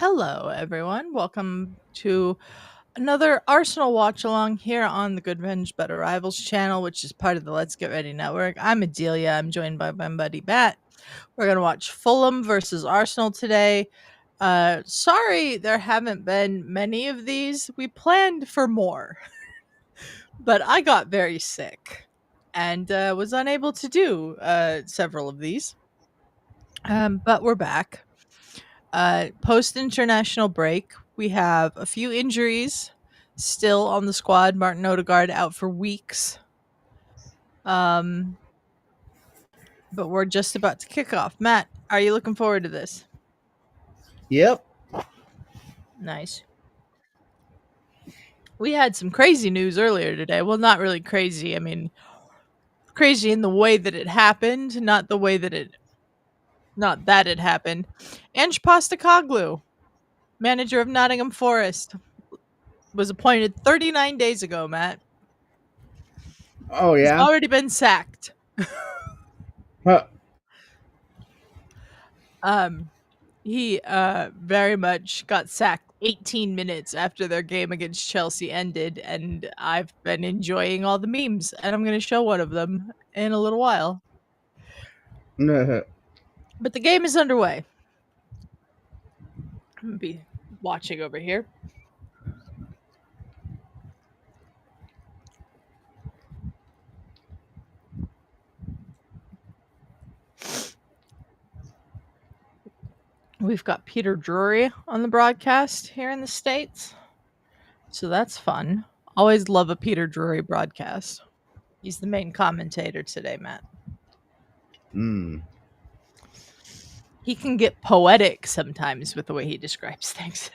Hello, everyone. Welcome to another Arsenal watch along here on the Good Revenge Better Rivals channel, which is part of the Let's Get Ready network. I'm Adelia. I'm joined by my buddy Matt. We're going to watch Fulham versus Arsenal today. Sorry, there haven't been many of these. We planned for more, but I got very sick and was unable to do several of these. But we're back. Post international break, we have a few injuries still on the squad. Martin Odegaard out for weeks. But we're just about to kick off. Matt, are you looking forward to this? Yep. Nice. We had some crazy news earlier today. Well, not really crazy. I mean, crazy in the way that it happened, not that it happened. Ange Postecoglou, manager of Nottingham Forest, was appointed 39 days ago, Matt. Oh He's yeah. already been sacked. Huh. He very much got sacked 18 minutes after their game against Chelsea ended, and I've been enjoying all the memes, and I'm going to show one of them in a little while. But the game is underway. I'm going to be watching over here. We've got Peter Drury on the broadcast here in the States. So that's fun. Always love a Peter Drury broadcast. He's the main commentator today, Matt. He can get poetic sometimes with the way he describes things.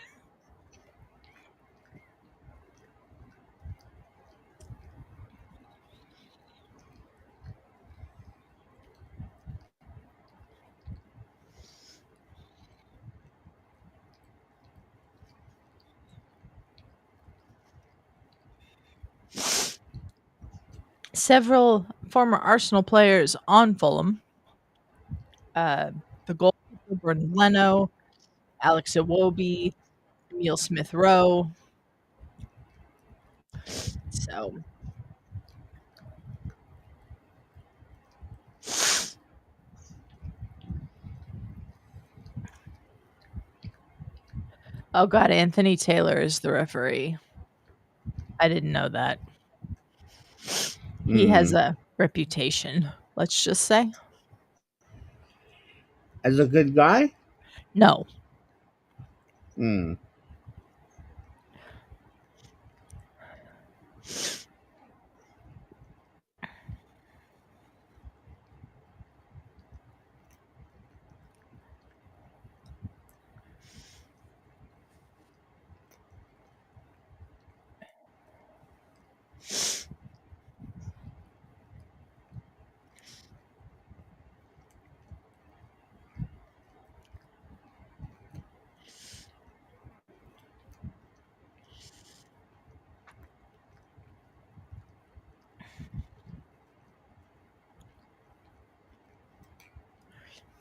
Several former Arsenal players on Fulham. The goalkeeper, Brendan Leno, Alex Iwobi, Emil Smith Rowe. So oh god, Anthony Taylor is the referee. I didn't know that. He has a reputation, let's just say. As a good guy? No. Hmm.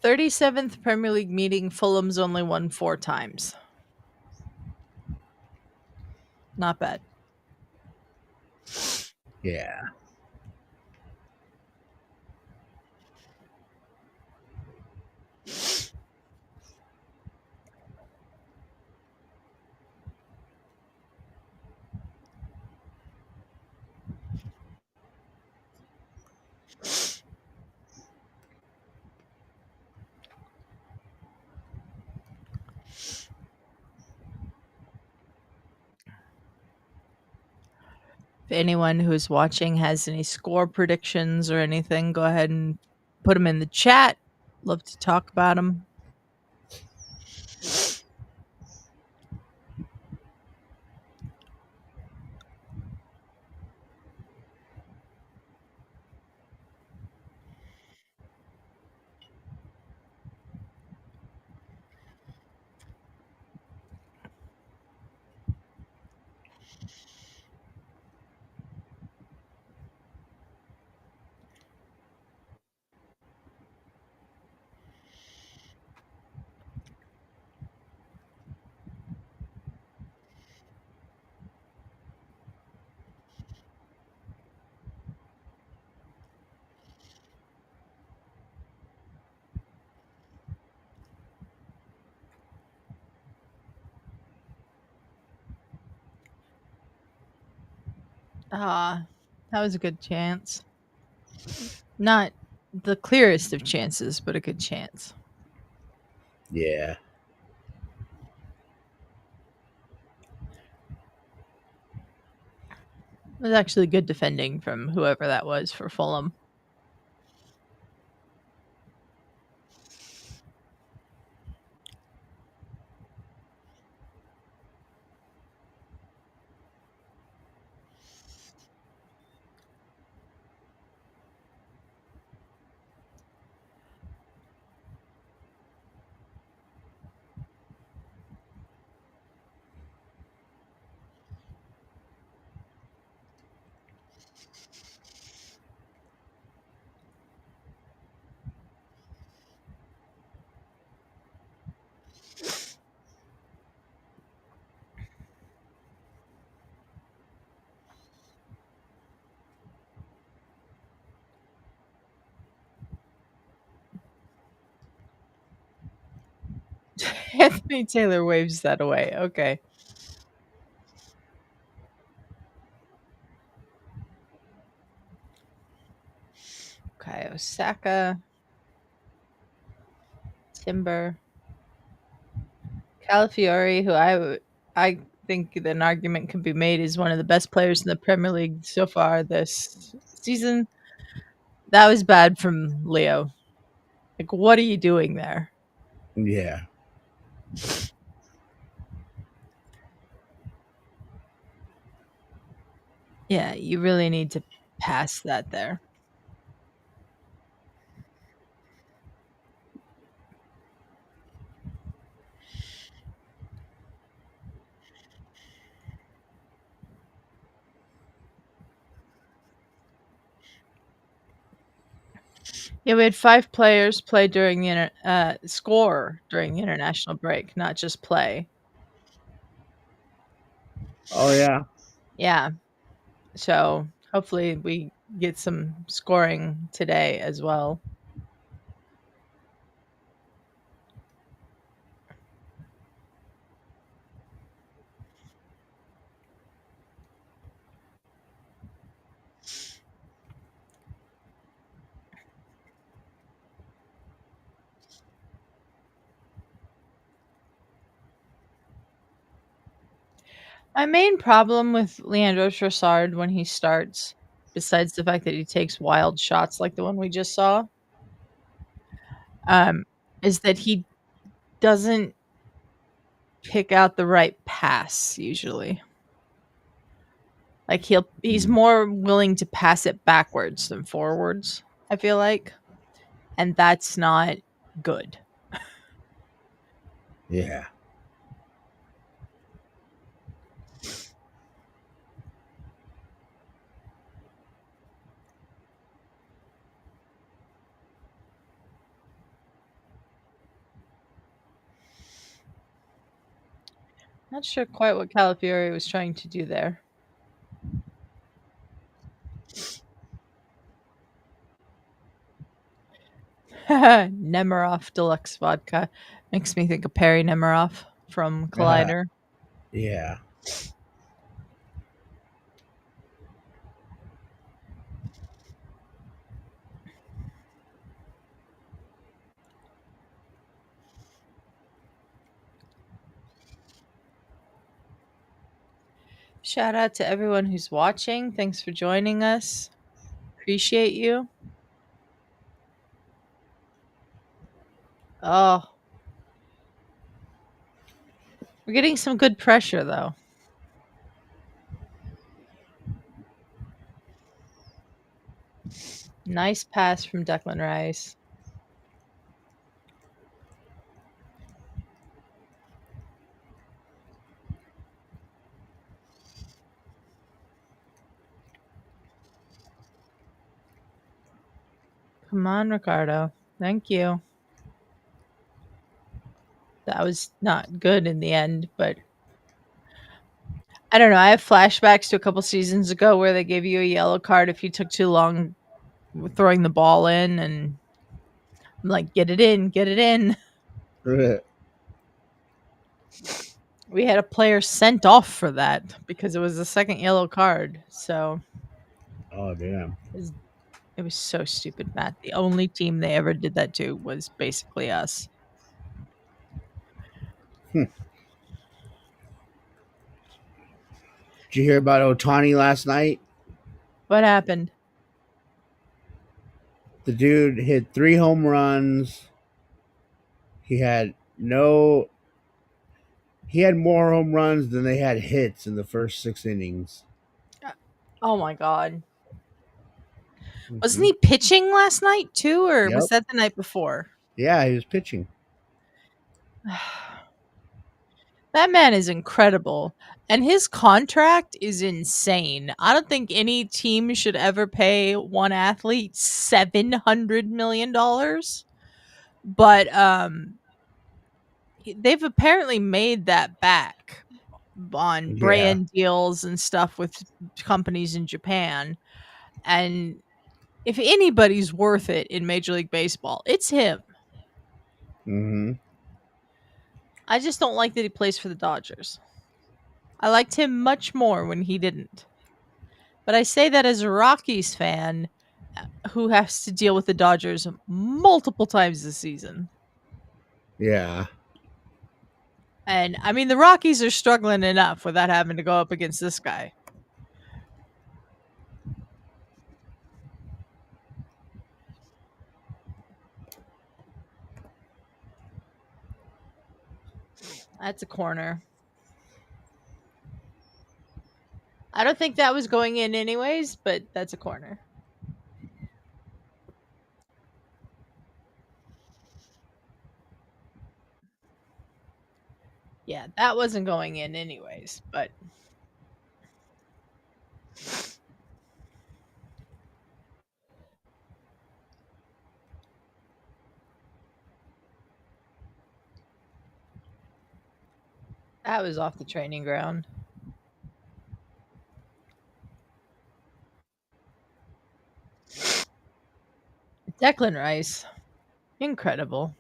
37th Premier League meeting, Fulham's only won 4 times. Not bad. Yeah. If anyone who's watching has any score predictions or anything, go ahead and put them in the chat. Love to talk about them. That was a good chance. Not the clearest of chances, but a good chance. Yeah. It was actually good defending from whoever that was for Fulham. Anthony Taylor waves that away. Okay. Okay, Osaka, Timber, Calafiori, who I think an argument could be made is one of the best players in the Premier League so far this season. That was bad from Leo. Like, what are you doing there? Yeah. Yeah, you really need to pass that there. Yeah, we had 5 players play during the score during the international break, not just play. Oh yeah. Yeah, so hopefully we get some scoring today as well. My main problem with Leandro Trossard when he starts, besides the fact that he takes wild shots like the one we just saw, um, is that he doesn't pick out the right pass usually. Like he's Mm. more willing to pass it backwards than forwards, I feel like. And that's not good. Yeah. Not sure quite what Calafiori was trying to do there. Nemiroff Deluxe Vodka makes me think of Perry Nemiroff from Collider. Yeah. Shout out to everyone who's watching. Thanks for joining us. Appreciate you. Oh, we're getting some good pressure though. Nice pass from Declan Rice. Come on, Ricardo. Thank you. That was not good in the end, but I don't know. I have flashbacks to a couple seasons ago where they gave you a yellow card if you took too long throwing the ball in, and I'm like, get it in, get it in. We had a player sent off for that because it was the second yellow card. So Oh damn. it was, it was so stupid, Matt. The only team they ever did that to was basically us. Hmm. Did you hear about Otani last night? What happened? The dude hit 3 home runs. He had no. He had more home runs than they had hits in the first 6 innings. Oh my god. Wasn't Hmm. he pitching last night too, or was Yep. that the night before? Yeah, he was pitching. That man is incredible. And his contract is insane. I don't think any team should ever pay one athlete $700 million. But they've apparently made that back on Yeah. brand deals and stuff with companies in Japan. And if anybody's worth it in Major League Baseball, it's him. Hmm. I just don't like that he plays for the Dodgers. I liked him much more when he didn't. But I say that as a Rockies fan who has to deal with the Dodgers multiple times this season. Yeah. And I mean, the Rockies are struggling enough without having to go up against this guy. That's a corner. I don't think that was going in anyways, but that's a corner. Yeah, that wasn't going in anyways, but that was off the training ground. Declan Rice. Incredible.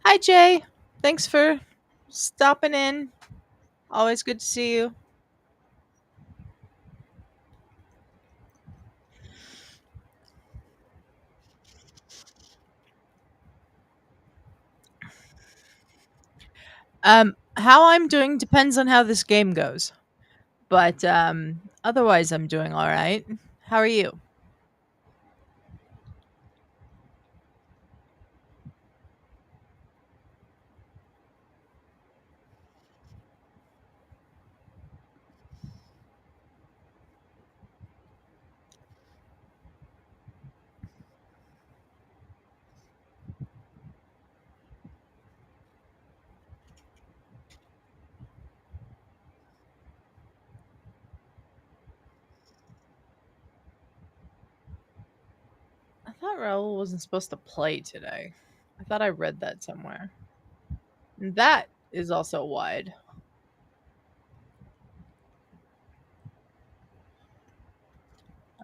Hi, Jay. Thanks for stopping in. Always good to see you. How I'm doing depends on how this game goes. But otherwise I'm doing all right. How are you? I thought Raul wasn't supposed to play today. I thought I read that somewhere. And that is also wide.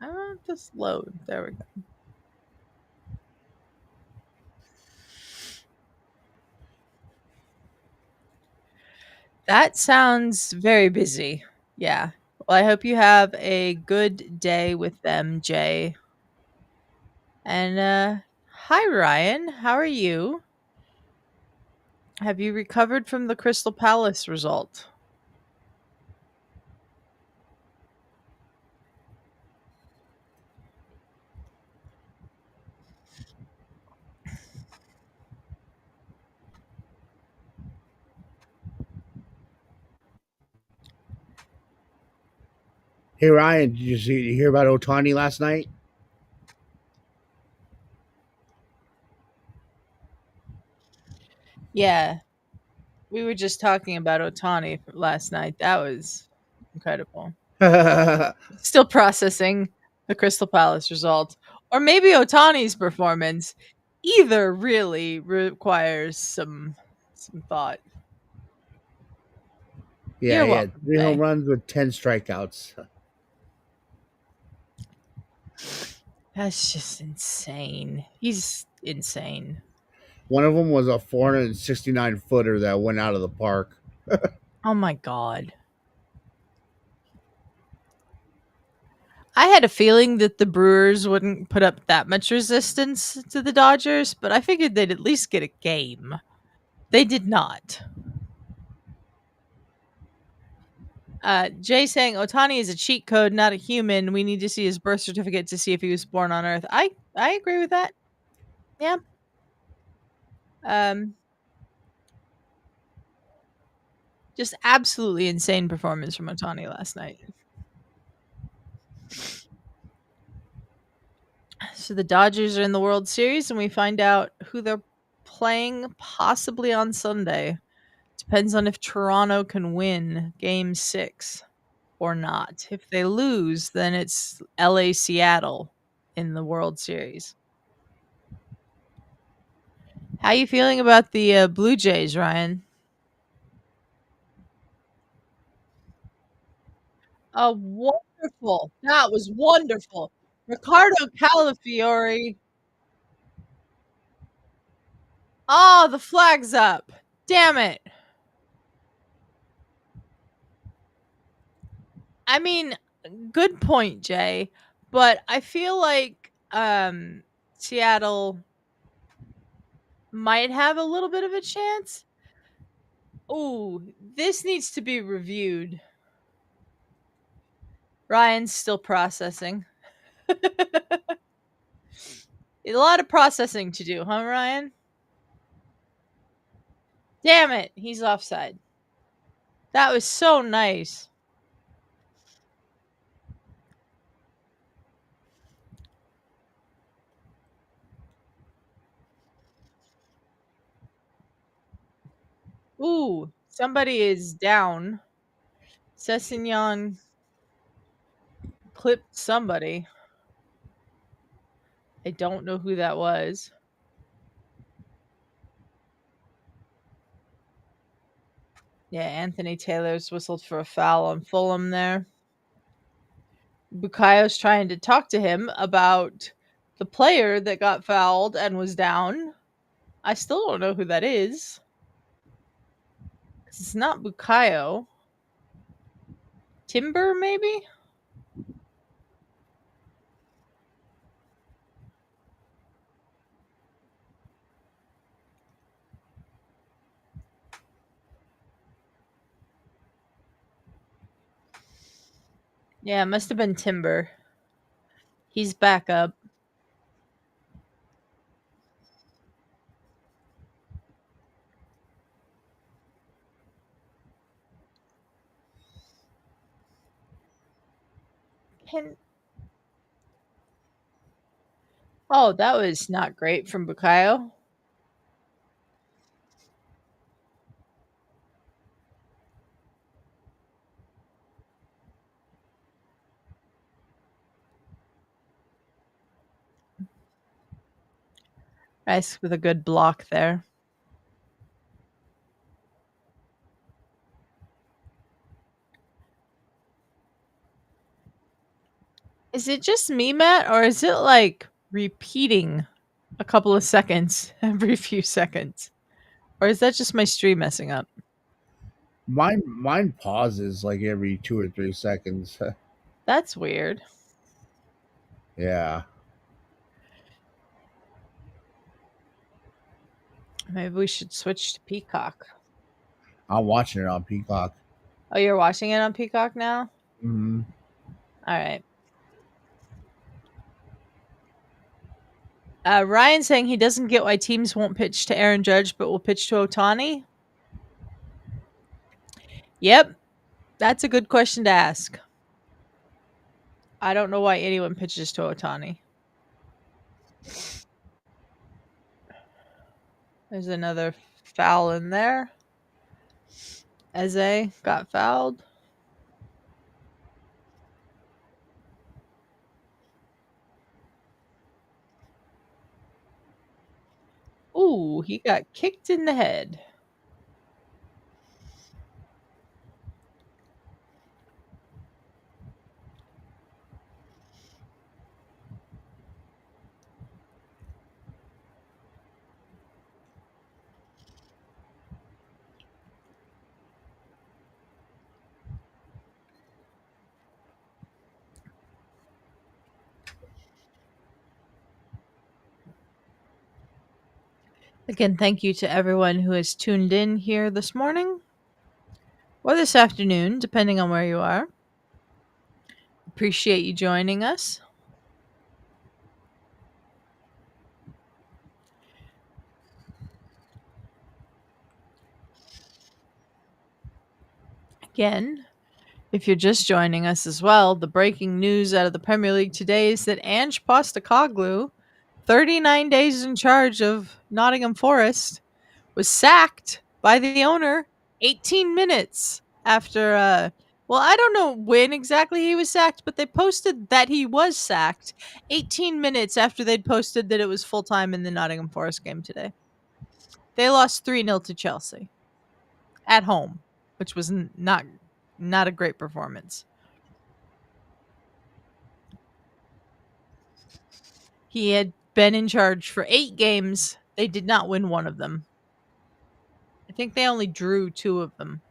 I want this load. There we go. That sounds very busy. Yeah. Well, I hope you have a good day with them, Jay. And hi Ryan, how are you? Have you recovered from the Crystal Palace result? Hey Ryan, did you hear about Otani last night? Yeah, we were just talking about Otani last night. That was incredible. Still processing the Crystal Palace result, or maybe Otani's performance. Either really requires some thought. Yeah, You're he had welcome, three home Jay. runs with 10 strikeouts. That's just insane. He's insane. One of them was a 469 footer that went out of the park. Oh my god. I had a feeling that the Brewers wouldn't put up that much resistance to the Dodgers, but I figured they'd at least get a game. They did not. Jay saying Otani is a cheat code, not a human. We need to see his birth certificate to see if he was born on Earth. I agree with that. Yeah. Um, just absolutely insane performance from Otani last night. So the Dodgers are in the World Series, and we find out who they're playing possibly on Sunday. Depends on if Toronto can win Game 6 or not. If they lose, then it's LA Seattle in the World Series. How you feeling about the Blue Jays, Ryan? Oh, wonderful. That was wonderful. Ricardo Calafiore. Oh, the flag's up. Damn it. I mean, good point, Jay. But I feel like Seattle might have a little bit of a chance. Oh, this needs to be reviewed. Ryan's still processing. A lot of processing to do, huh, Ryan? Damn it, he's offside. That was so nice. Ooh, somebody is down. Sessignon clipped somebody. I don't know who that was. Yeah, Anthony Taylor's whistled for a foul on Fulham there. Bukayo's trying to talk to him about the player that got fouled and was down. I still don't know who that is. It's not Bukayo. Timber, maybe? Yeah, it must have been Timber. He's back up. Can Oh, that was not great from Bukayo. Nice with a good block there. Is it just me, Matt, or is it like repeating a couple of seconds every few seconds? Or is that just my stream messing up? Mine pauses like every 2 or 3 seconds. That's weird. Yeah. Maybe we should switch to Peacock. I'm watching it on Peacock. Oh, you're watching it on Peacock now? Mm-hmm. All right. Ryan saying he doesn't get why teams won't pitch to Aaron Judge but will pitch to Otani. Yep, that's a good question to ask. I don't know why anyone pitches to Otani. There's another foul in there. Eze got fouled. Ooh, he got kicked in the head. Again, thank you to everyone who has tuned in here this morning or this afternoon, depending on where you are. Appreciate you joining us. Again, if you're just joining us as well, the breaking news out of the Premier League today is that Ange Postecoglou, 39 days in charge of Nottingham Forest, was sacked by the owner 18 minutes after well, I don't know when exactly he was sacked, but they posted that he was sacked 18 minutes after they'd posted that it was full time in the Nottingham Forest game today. They lost 3-0 to Chelsea at home, which was not a great performance. He had been in charge for 8 games. They did not win one of them. I think they only drew 2 of them.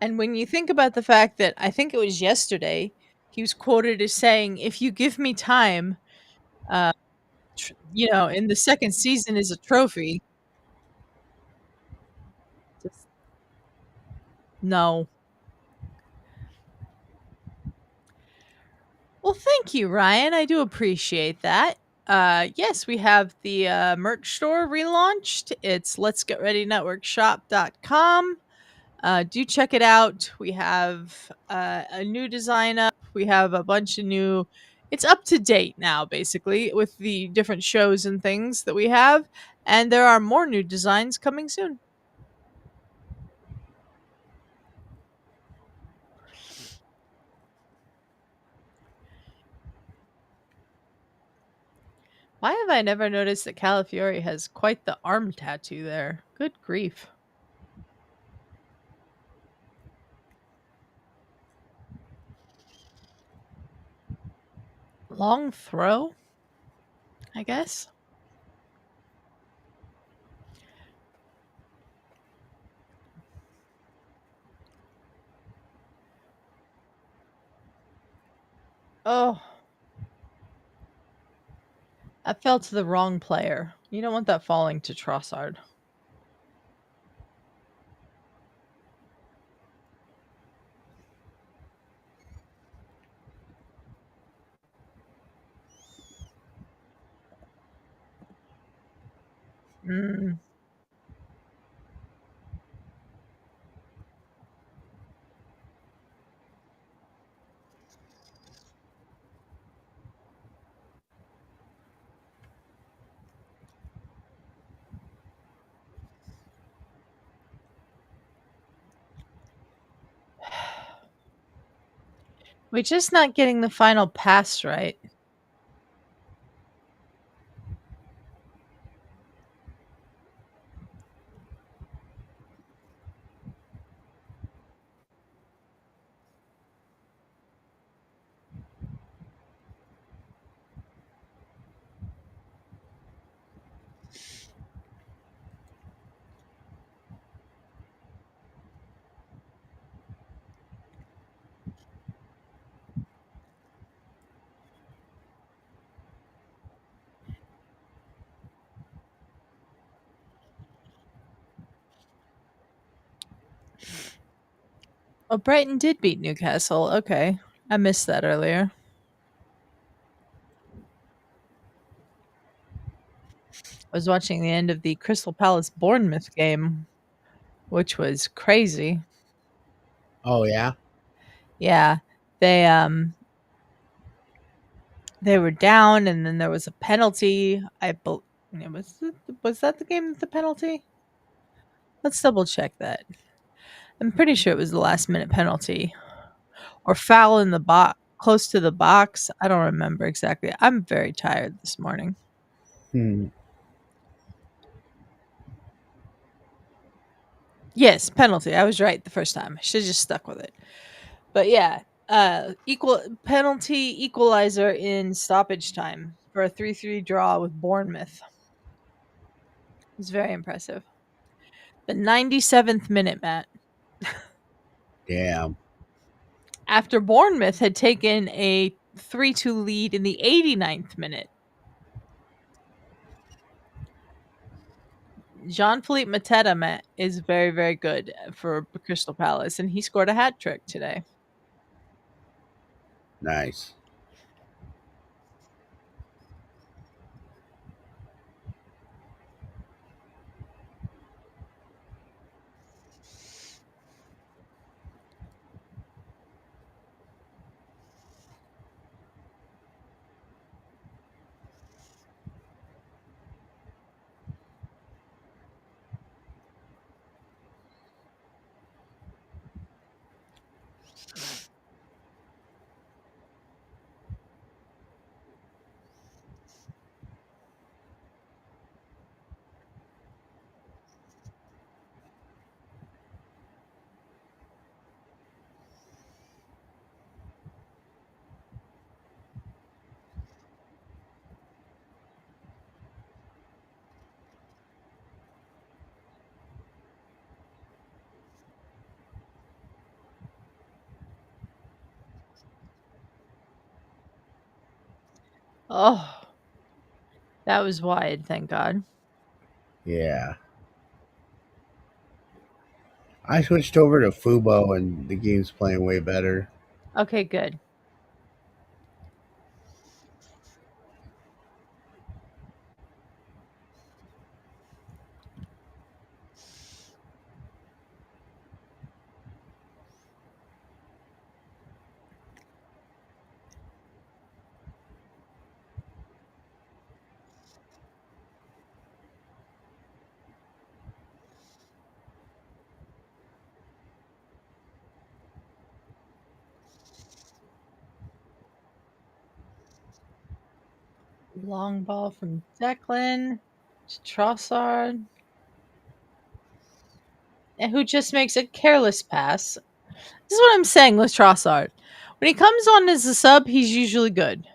And when you think about the fact that I think it was yesterday, he was quoted as saying, "If you give me time, uh, in the second season is a trophy." Just no. Well, thank you, Ryan. I do appreciate that. Yes, we have the merch store relaunched. It's letsgetreadynetworkshop.com. Do check it out. We have a new design up. We have a bunch of new. It's up to date now, basically, with the different shows and things that we have. And there are more new designs coming soon. Why have I never noticed that Calafiore has quite the arm tattoo there? Good grief. Long throw, I guess. Oh, that fell to the wrong player. You don't want that falling to Trossard. Mm. We're just not getting the final pass right. Oh, Brighton did beat Newcastle. Okay. I missed that earlier. I was watching the end of the Crystal Palace Bournemouth game, which was crazy. Oh yeah. Yeah. They they were down and then there was a penalty. Was that the game with the penalty? Let's double check that. I'm pretty sure it was the last minute penalty or foul in the box close to the box. I don't remember exactly. I'm very tired this morning. Hmm. Yes, penalty. I was right the first time. I should have just stuck with it. But yeah, equal penalty equalizer in stoppage time for a 3-3 draw with Bournemouth. It was very impressive. The 97th minute, Matt. Damn. After Bournemouth had taken a 3-2 lead in the 89th minute. Jean-Philippe Mateta is very, very good for Crystal Palace, and he scored a hat trick today. Nice. Oh, that was wide, thank God. Yeah. I switched over to Fubo and the game's playing way better. Okay, good. Long ball from Declan to Trossard, and who just makes a careless pass. This is what I'm saying with Trossard. When he comes on as a sub, he's usually good.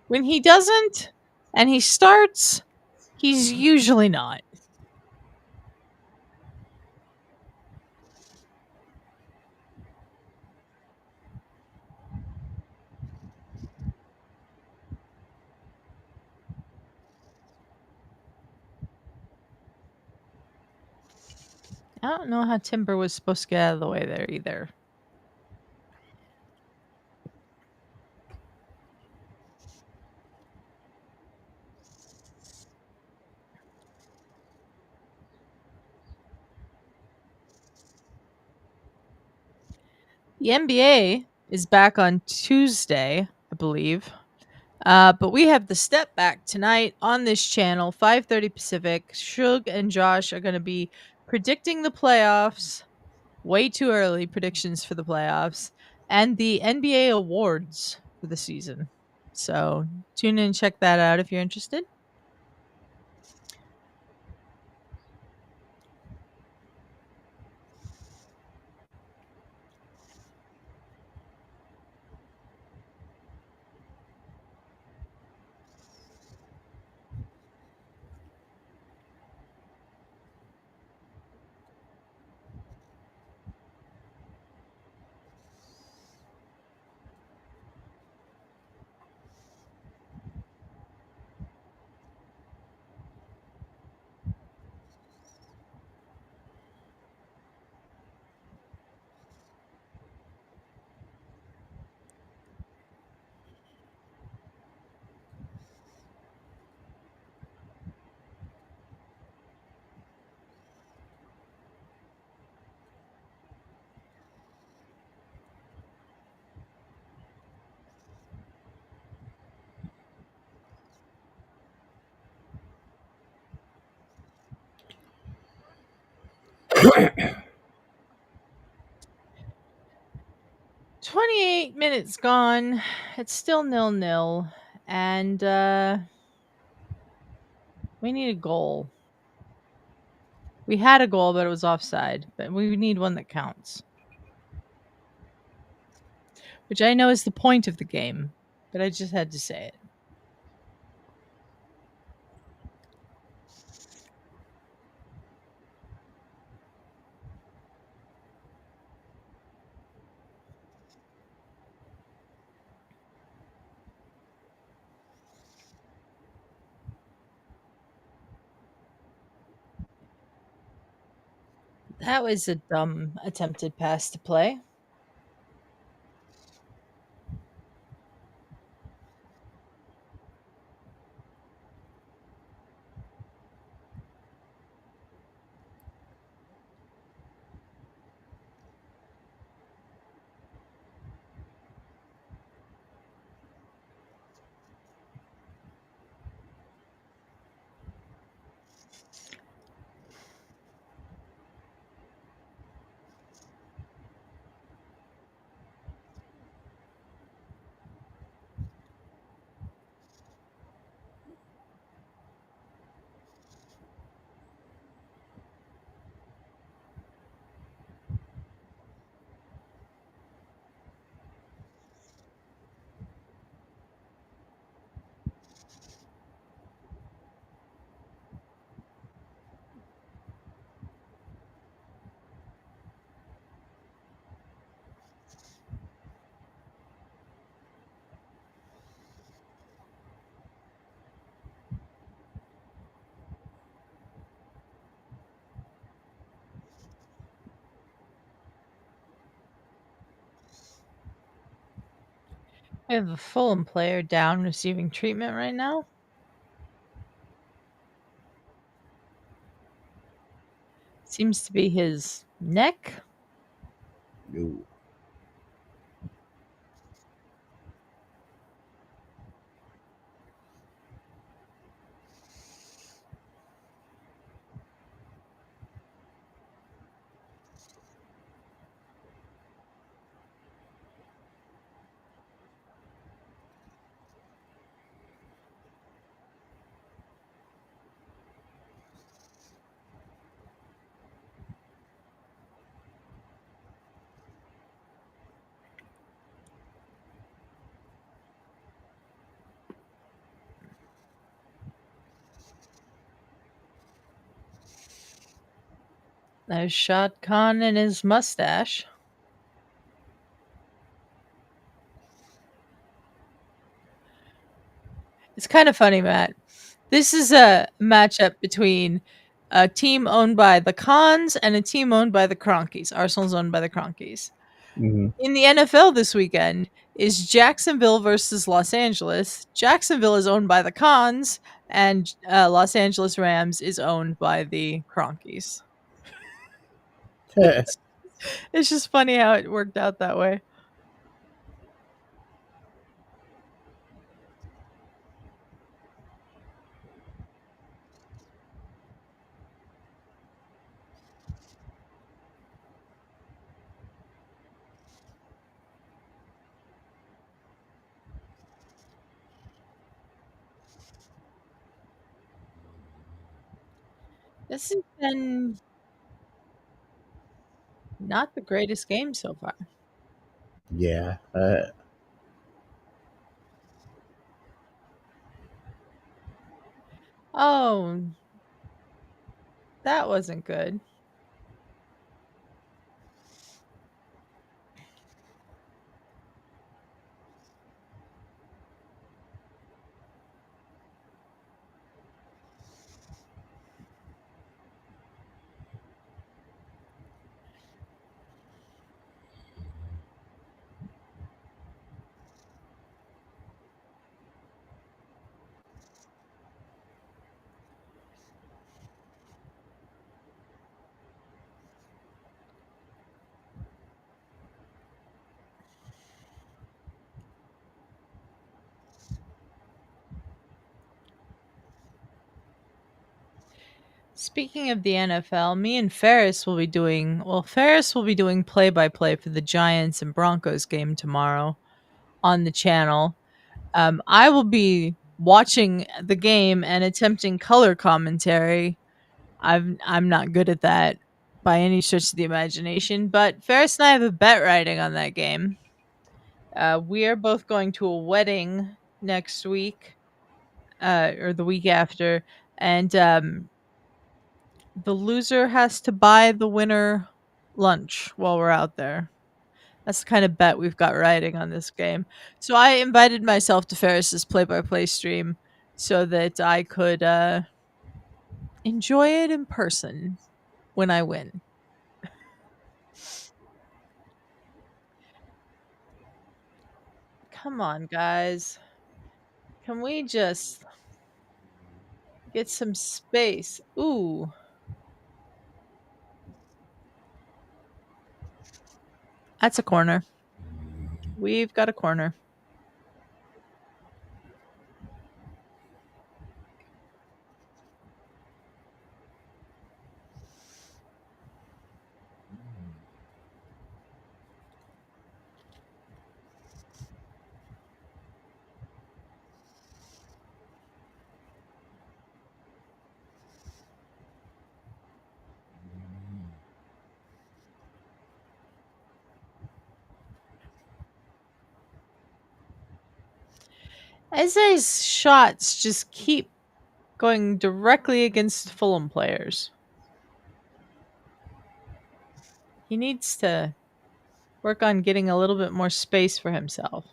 When he doesn't and he starts, he's usually not. I don't know how Timber was supposed to get out of the way there either. The NBA is back on Tuesday, I believe. But we have the step back tonight on this channel, 5:30 Pacific. Shug and Josh are going to be predicting the playoffs. Way too early predictions for the playoffs and the NBA awards for the season. So tune in and check that out if you're interested. $28 gone. It's still 0-0. And we need a goal. We had a goal, but it was offside. But we need one that counts. Which I know is the point of the game. But I just had to say it. That was a dumb attempted pass to play. We have a Fulham player down receiving treatment right now. Seems to be his neck. No. There's Shad Khan and his mustache. It's kind of funny, Matt. This is a matchup between a team owned by the Khans and a team owned by the Cronkies. Arsenal's owned by the Cronkies. Mm-hmm. In the NFL this weekend is Jacksonville versus Los Angeles. Jacksonville is owned by the Khans, and Los Angeles Rams is owned by the Cronkies. It's, it's just funny how it worked out that way. This has been not the greatest game so far. Yeah. Oh, that wasn't good. Speaking of the NFL, me and Ferris will be doing play by play for the Giants and Broncos game tomorrow on the channel. I will be watching the game and attempting color commentary. I'm not good at that by any stretch of the imagination, but Ferris and I have a bet riding on that game. We are both going to a wedding next week, or the week after, and the loser has to buy the winner lunch while we're out there. That's the kind of bet we've got riding on this game. So I invited myself to Ferris's play-by-play stream so that I could enjoy it in person when I win. Come on, guys. Can we just get some space? Ooh, that's a corner. We've got a corner. Eze's shots just keep going directly against Fulham players. He needs to work on getting a little bit more space for himself.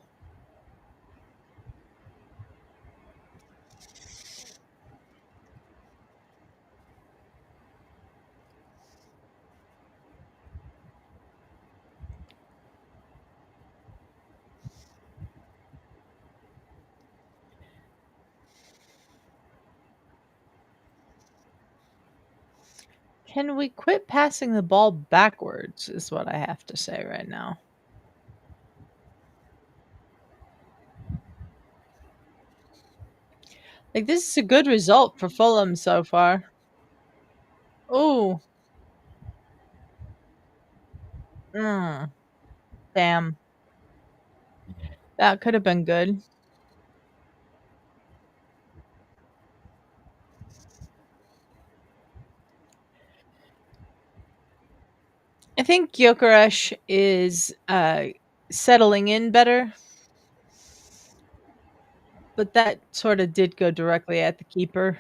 Can we quit passing the ball backwards, is what I have to say right now. Like, this is a good result for Fulham so far. Ooh. Damn. That could have been good. I think Gyökeres is settling in better, but that sort of did go directly at the keeper.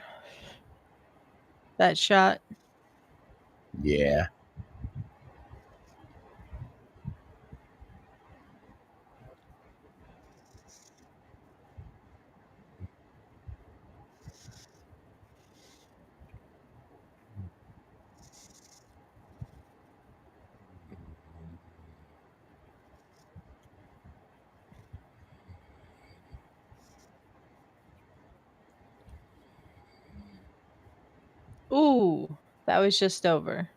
That shot. Yeah. Ooh, that was just over.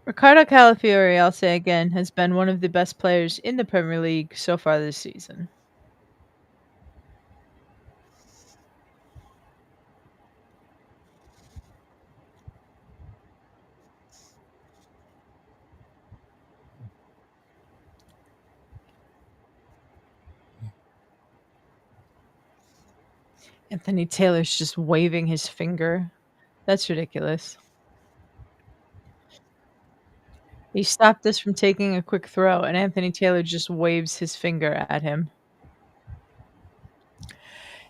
Ricardo Calafiori, I'll say again, has been one of the best players in the Premier League so far this season. Anthony Taylor's just waving his finger. That's ridiculous. He stopped us from taking a quick throw, and Anthony Taylor just waves his finger at him.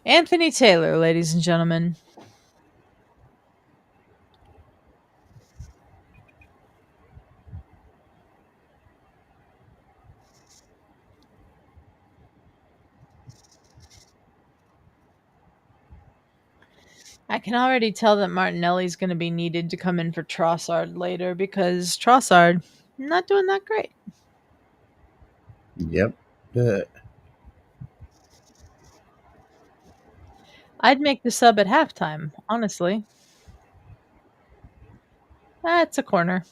Anthony Taylor, ladies and gentlemen. I can already tell that Martinelli's going to be needed to come in for Trossard later because Trossard not doing that great. Yep. Uh, I'd make the sub at halftime, honestly. That's a corner.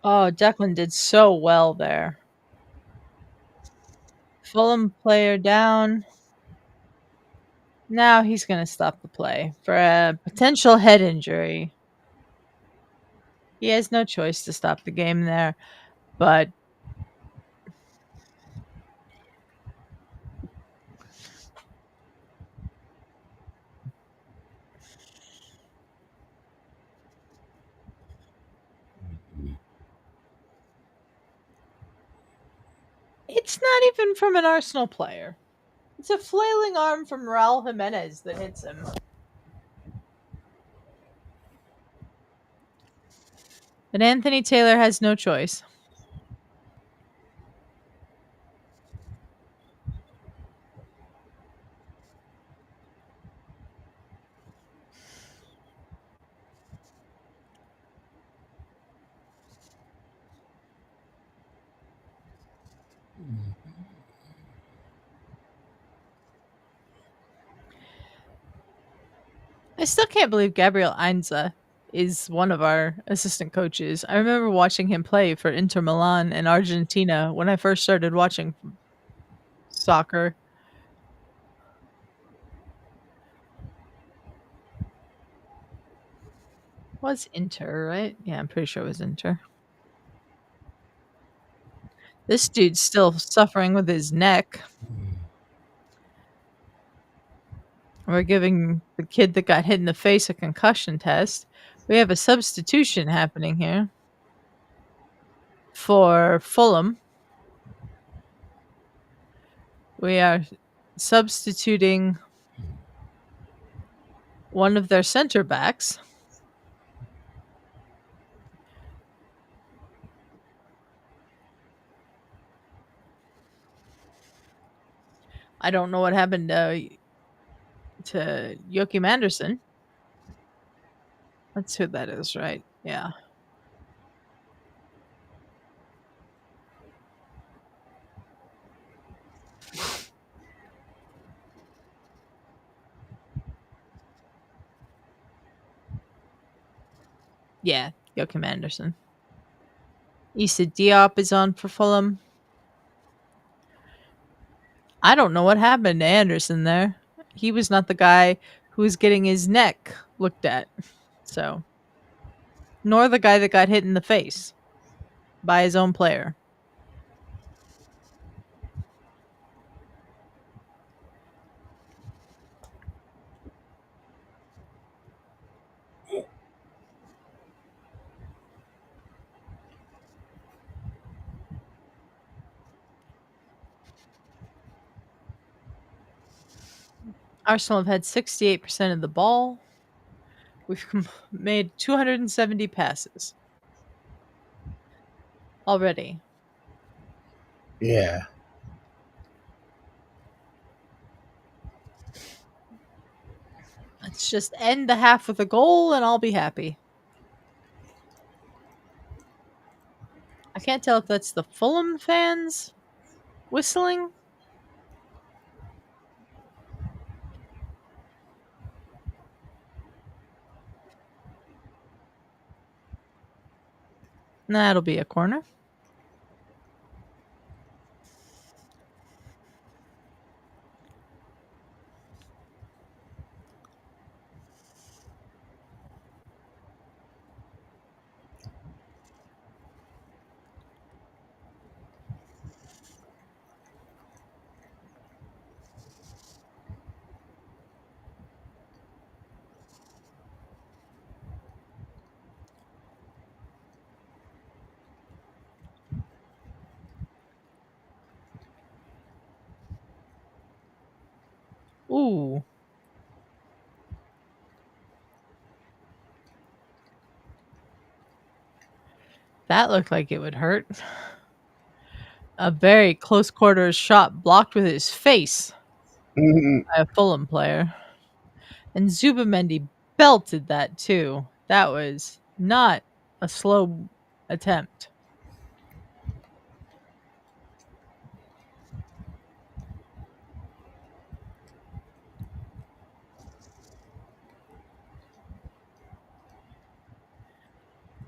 Oh, Declan did so well there. Fulham player down. Now he's going to stop the play for a potential head injury. He has no choice to stop the game there, but it's not even from an Arsenal player. It's a flailing arm from Raul Jimenez that hits him. But Anthony Taylor has no choice. I still can't believe Gabriel Ainza is one of our assistant coaches. I remember watching him play for Inter Milan in Argentina when I first started watching soccer. Was Inter, right? Yeah, I'm pretty sure it was Inter. This dude's still suffering with his neck. We're giving the kid that got hit in the face a concussion test. We have a substitution happening here for Fulham. We are substituting one of their center backs. I don't know what happened to Joachim Anderson. That's who that is, right? Yeah. Yeah, Joachim Anderson. Issa Diop is on for Fulham. I don't know what happened to Anderson there. He was not the guy who was getting his neck looked at. So, nor the guy that got hit in the face by his own player. Arsenal have had 68% of the ball. We've made 270 passes already. Yeah. Let's just end the half with a goal and I'll be happy. I can't tell if that's the Fulham fans whistling. That'll be a corner. Ooh. That looked like it would hurt. A very close quarters shot blocked with his face Mhm. by a Fulham player. And Zubamendi belted that too. That was not a slow attempt.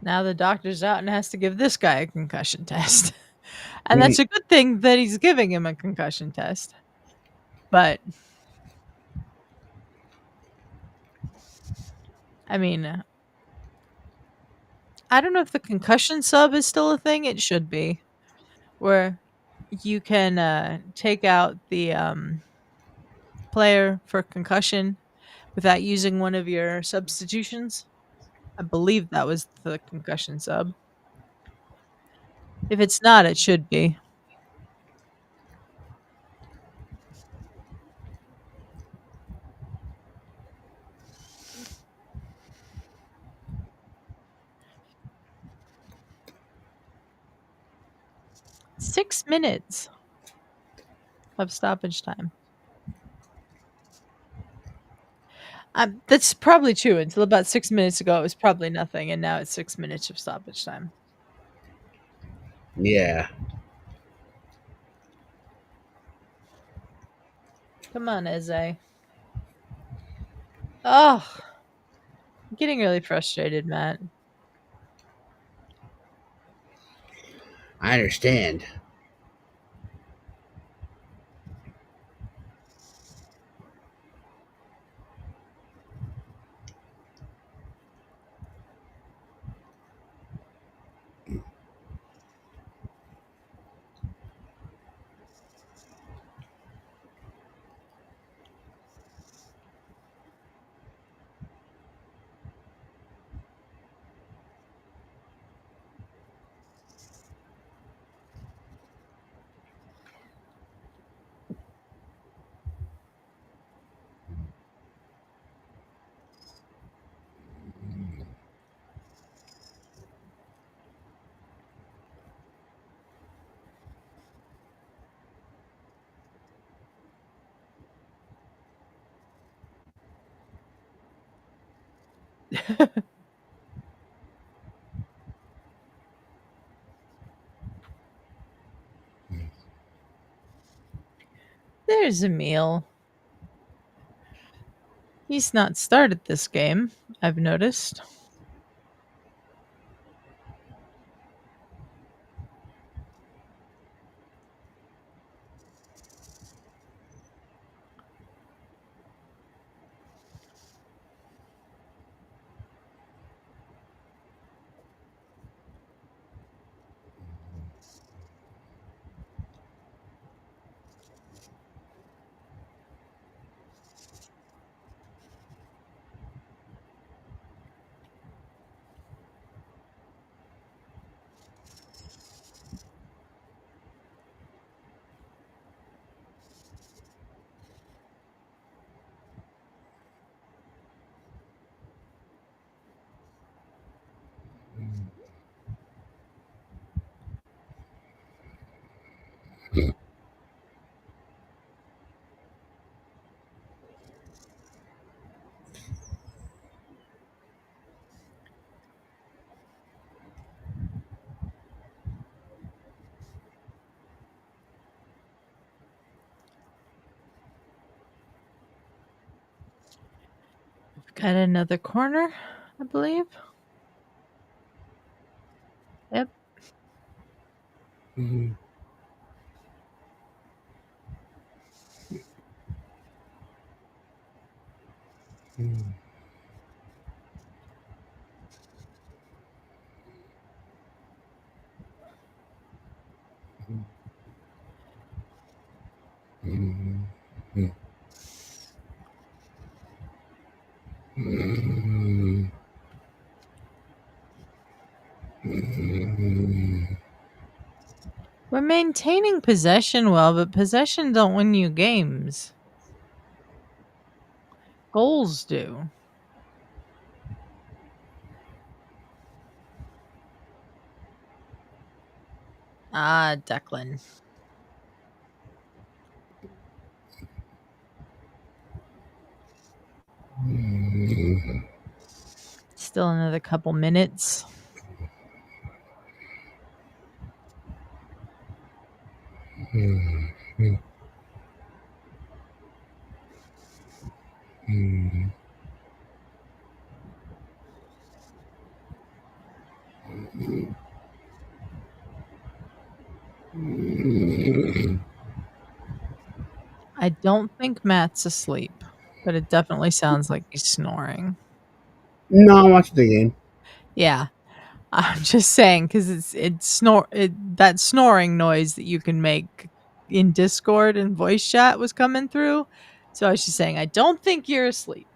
Now the doctor's out and has to give this guy a concussion test. And that's Mm, a good thing that he's giving him a concussion test. But I mean, I don't know if the concussion sub is still a thing. It should be, where you can take out the player for concussion without using one of your substitutions. I believe that was the concussion sub. If it's not, it should be. $6 minutes of stoppage time. That's probably true. Until about 6 minutes ago, it was probably nothing, and now it's 6 minutes of stoppage time. yeah. Come on, Eze. Oh, I'm getting really frustrated, Matt. I understand. There's Emil. He's not started this game, I've noticed. We've got another corner, I believe. Yep. Mhm. Mhm. Mhm. Mhm. Mhm. We're maintaining possession well, but possession don't win you games. Goals do. Ah, Declan. Still another couple minutes. I don't think Matt's asleep, but it definitely sounds like he's snoring. No, I'm watching the game. Yeah, I'm just saying because that snoring noise that you can make in Discord and voice chat was coming through. So I was just saying I don't think you're asleep.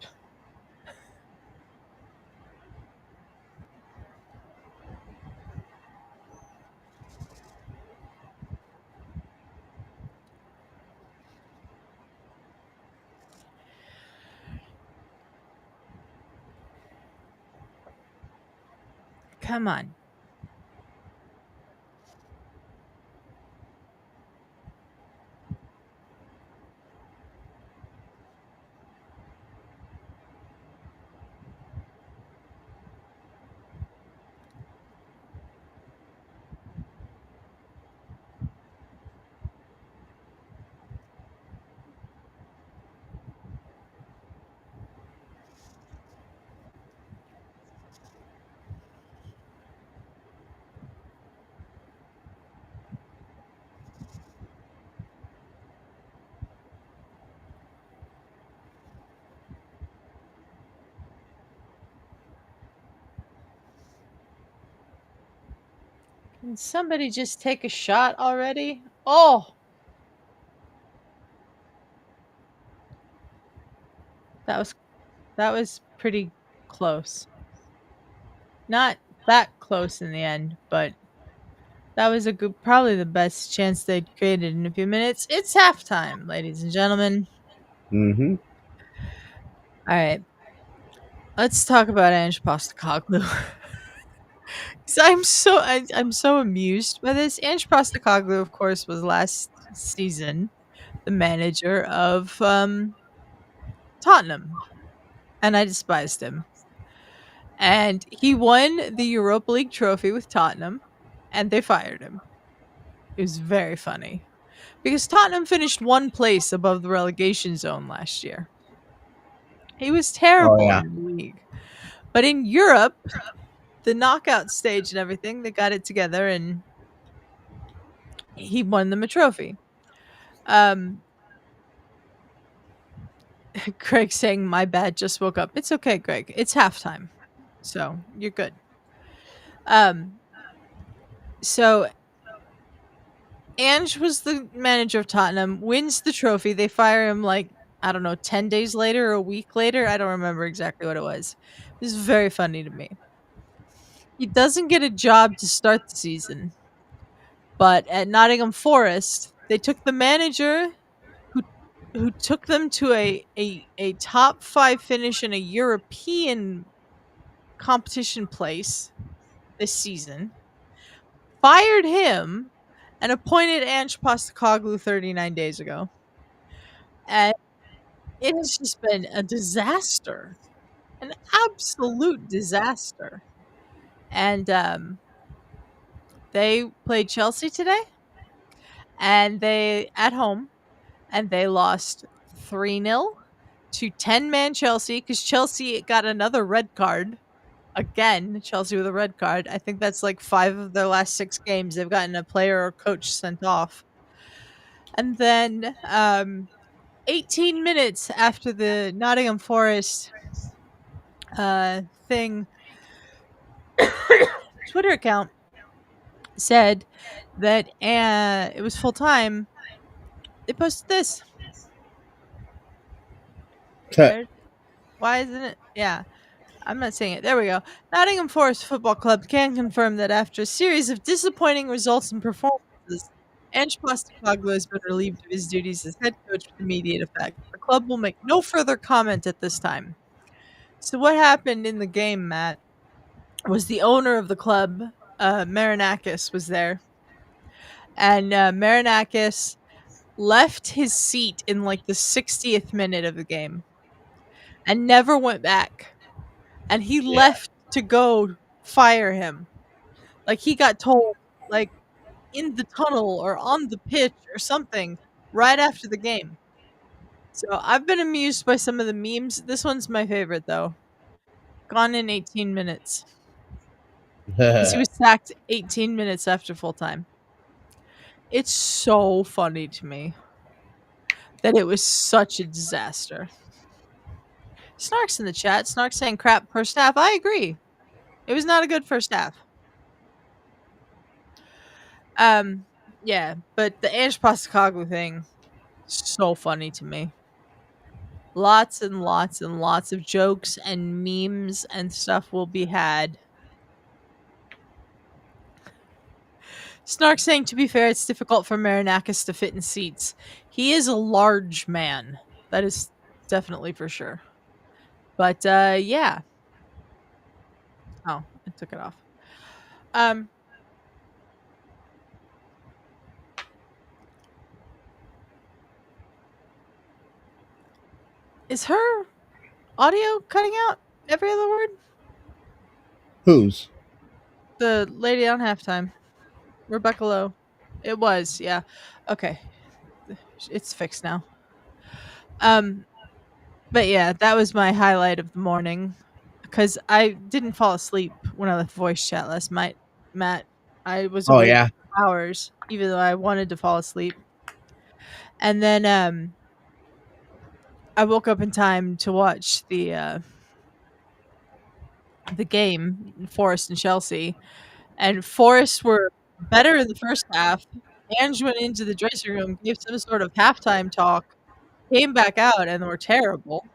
Come on. Can somebody just take a shot already? Oh, that was that was pretty close. Not that close in the end, but that was a good, probably the best chance they'd created in a few minutes. It's halftime, ladies and gentlemen. Mm-hmm. All right, let's talk about Ange Postecoglou. 'Cause I'm so amused by this. Ange Postecoglou, of course, was last season the manager of Tottenham, and I despised him. And he won the Europa League trophy with Tottenham, and they fired him. It was very funny because Tottenham finished one place above the relegation zone last year. He was Oh terrible yeah. in the league. But in Europe, the knockout stage and everything, they got it together and he won them a trophy. Um, Greg saying, "My bad, just woke up." It's okay, Greg. It's halftime. So you're good. Um, so Ange was the manager of Tottenham, wins the trophy. They fire him like, I don't know, 10 days later or a week later. I don't remember exactly what it was. It was very funny to me. He doesn't get a job to start the season, but at Nottingham Forest, they took the manager who who took them to a top 5 finish in a European competition place this season, fired him, and appointed Ange Postecoglou 39 days ago. And it has just been a disaster, an absolute disaster. And they played Chelsea today, and they at home, and they lost 3-0 to 10-man Chelsea because Chelsea got another red card. Again, Chelsea with a red card. I think that's like 5 of their last 6 games. They've gotten a player or coach sent off. And then 18 minutes after the Nottingham Forest thing Twitter account said that it was full time, they posted this. Where? Why isn't it? Yeah, I'm not saying it. There we go. Nottingham Forest Football Club can confirm that after a series of disappointing results and performances, Ange Postecoglou has been relieved of his duties as head coach with immediate effect. The club will make no further comment at this time. So, what happened in the game, Matt, was the owner of the club, Marinakis, was there, and Marinakis left his seat in like the 60th minute of the game and never went back. And he Yeah. left to go fire him. Like he got told, like in the tunnel or on the pitch or something right after the game. So I've been amused by some of the memes. This one's my favorite though. Gone in 18 minutes. because he was sacked 18 minutes after full time. It's so funny to me that it was such a disaster. Snark's in the chat. Snark saying crap first half. I agree. It was not a good first half. Um, yeah, but the Ange Postecoglou thing, so funny to me. Lots and lots and lots of jokes and memes and stuff will be had. Snark saying, to be fair, it's difficult for Marinakis to fit in seats. He is a large man. That is definitely for sure. But yeah. Oh, I took it off. Um, is her audio cutting out every other word? Whose? The lady on halftime, Rebecca Lowe. It was, yeah. Okay, it's fixed now. Um, but yeah, that was my highlight of the morning because I didn't fall asleep when I left voice chat last night. Matt, I was Oh awake yeah. for hours, even though I wanted to fall asleep. And then I woke up in time to watch the game, Forest and Chelsea, and Forest were better in the first half. Ange went into the dressing room, gave some sort of halftime talk, came back out, and were terrible,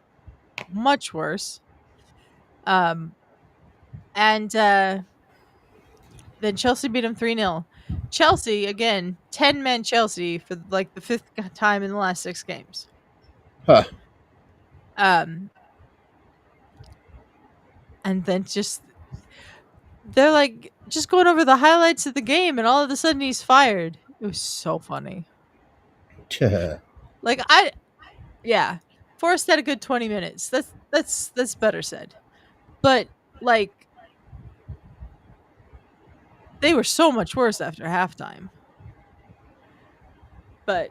much worse. Um, and then Chelsea beat them 3-0. Chelsea again, 10-man Chelsea for like the fifth time in the last 6 games. Huh. Um, and then just they're like just going over the highlights of the game, and all of a sudden he's fired. It was so funny. Like yeah, Forrest had a good 20 minutes. That's better said. But like they were so much worse after halftime. But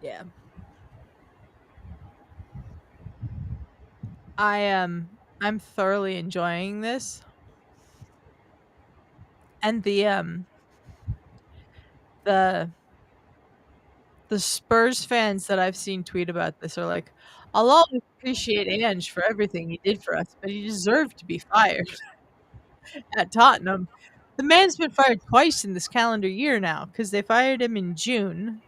yeah, I'm thoroughly enjoying this, and the the Spurs fans that I've seen tweet about this are like, I'll always appreciate Ange for everything he did for us, but he deserved to be fired at Tottenham. The man's been fired twice in this calendar year now because they fired him in June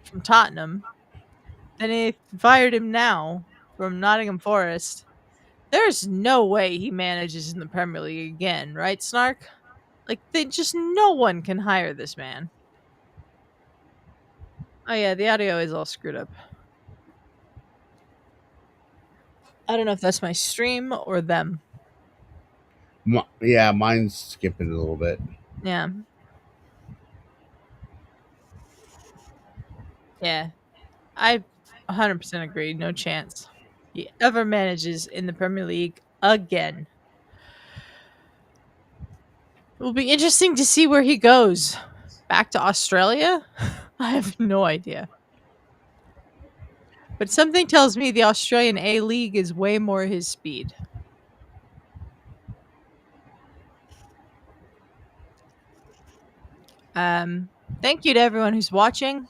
from Tottenham. Then they fired him now from Nottingham Forest. There's no way he manages in the Premier League again, right, Snark? Like, they just no one can hire this man. Oh yeah, the audio is all screwed up. I don't know if that's my stream or them. Yeah, mine's skipping a little bit. Yeah. Yeah. I 100% agree. No chance he ever manages in the Premier League again. It will be interesting to see where he goes. Back to Australia? I have no idea. But something tells me the Australian A League is way more his speed. Thank you to everyone who's watching.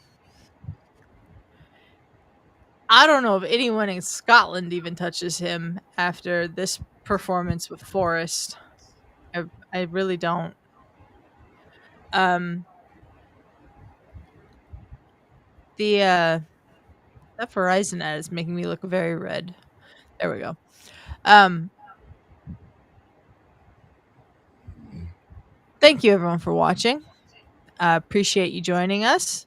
I don't know if anyone in Scotland even touches him after this performance with Forest. I really don't. Um, that Verizon ad is making me look very red. There we go. Um, thank you everyone for watching. Appreciate you joining us.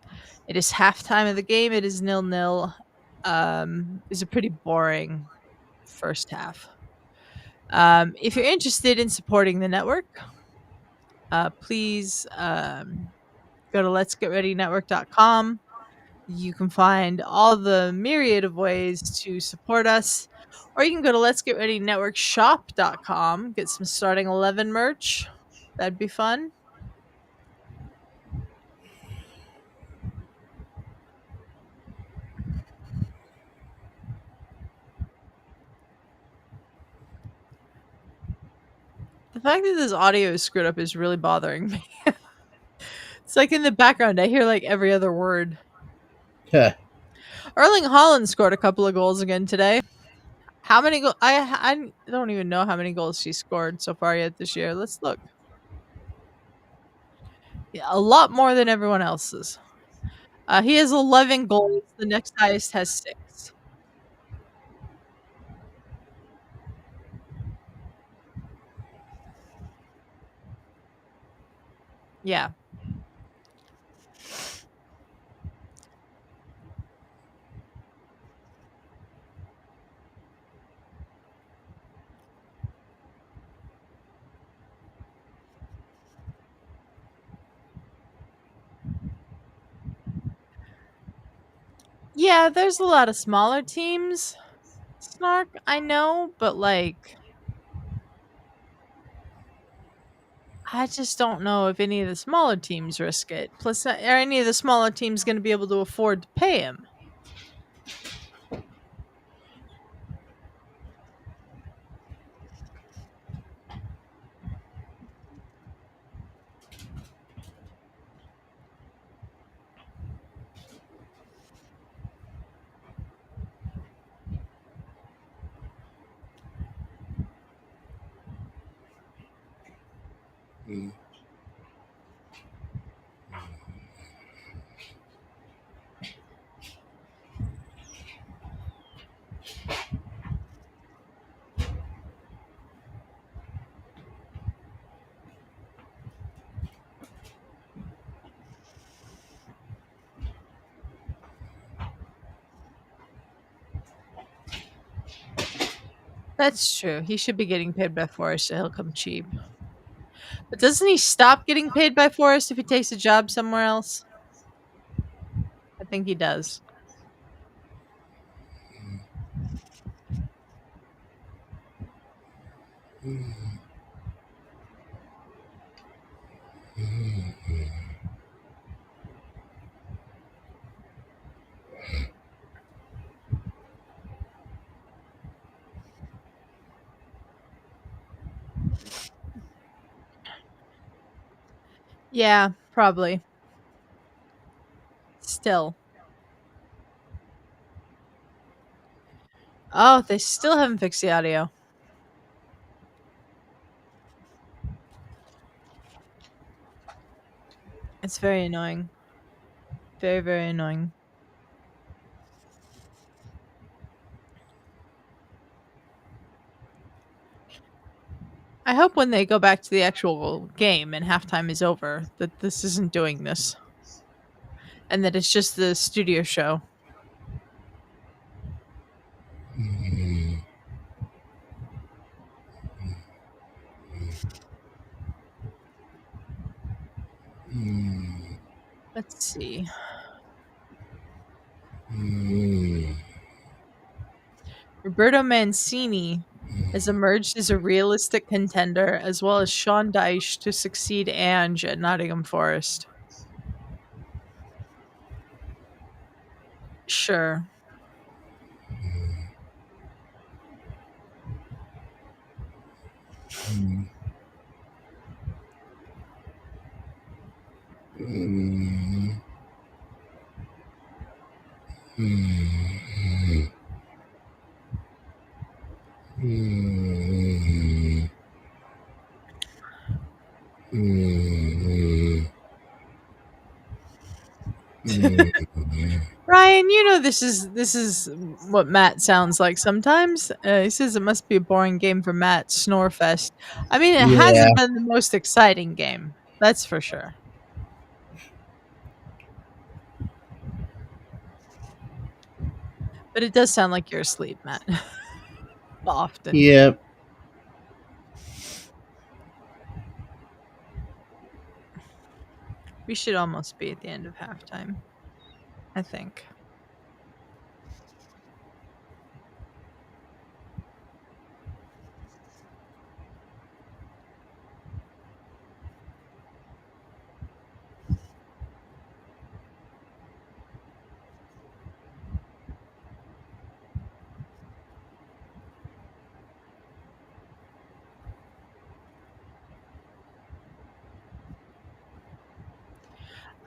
It is halftime of the game. It is 0-0. It's a pretty boring first half. If you're interested in supporting the network, please go to letsgetreadynetwork.com. You can find all the myriad of ways to support us, or you can go to letsgetreadynetworkshop.com, get some starting 11 merch. That'd be fun. The fact that this audio is screwed up is really bothering me. It's like in the background, I hear like every other word. Huh. Erling Haaland scored a couple of goals again today. How many goals? I don't even know how many goals he scored so far yet this year. Let's look. Yeah, a lot more than everyone else's. He has 11 goals. The next highest has 6. Yeah. Yeah, there's a lot of smaller teams. Snark, I know, but like I just don't know if any of the smaller teams risk it. Plus, are any of the smaller teams going to be able to afford to pay him? Mm. That's true. He should be getting paid by Forest, so he'll come cheap. But doesn't he stop getting paid by Forest if he takes a job somewhere else? I think he does. Yeah, probably. Still. Oh, they still haven't fixed the audio. It's very annoying. Very, very annoying. I hope when they go back to the actual game and halftime is over that this isn't doing this. And that it's just the studio show. Let's see. Roberto Mancini has emerged as a realistic contender, as well as Sean Dyche to succeed Ange at Nottingham Forest. Sure. Ryan, you know this is what Matt sounds like sometimes. He says it must be a boring game for Matt. Snorefest. I mean, it Yeah. hasn't been the most exciting game. That's for sure. But it does sound like you're asleep, Matt. Often. Yep. We should almost be at the end of halftime, I think.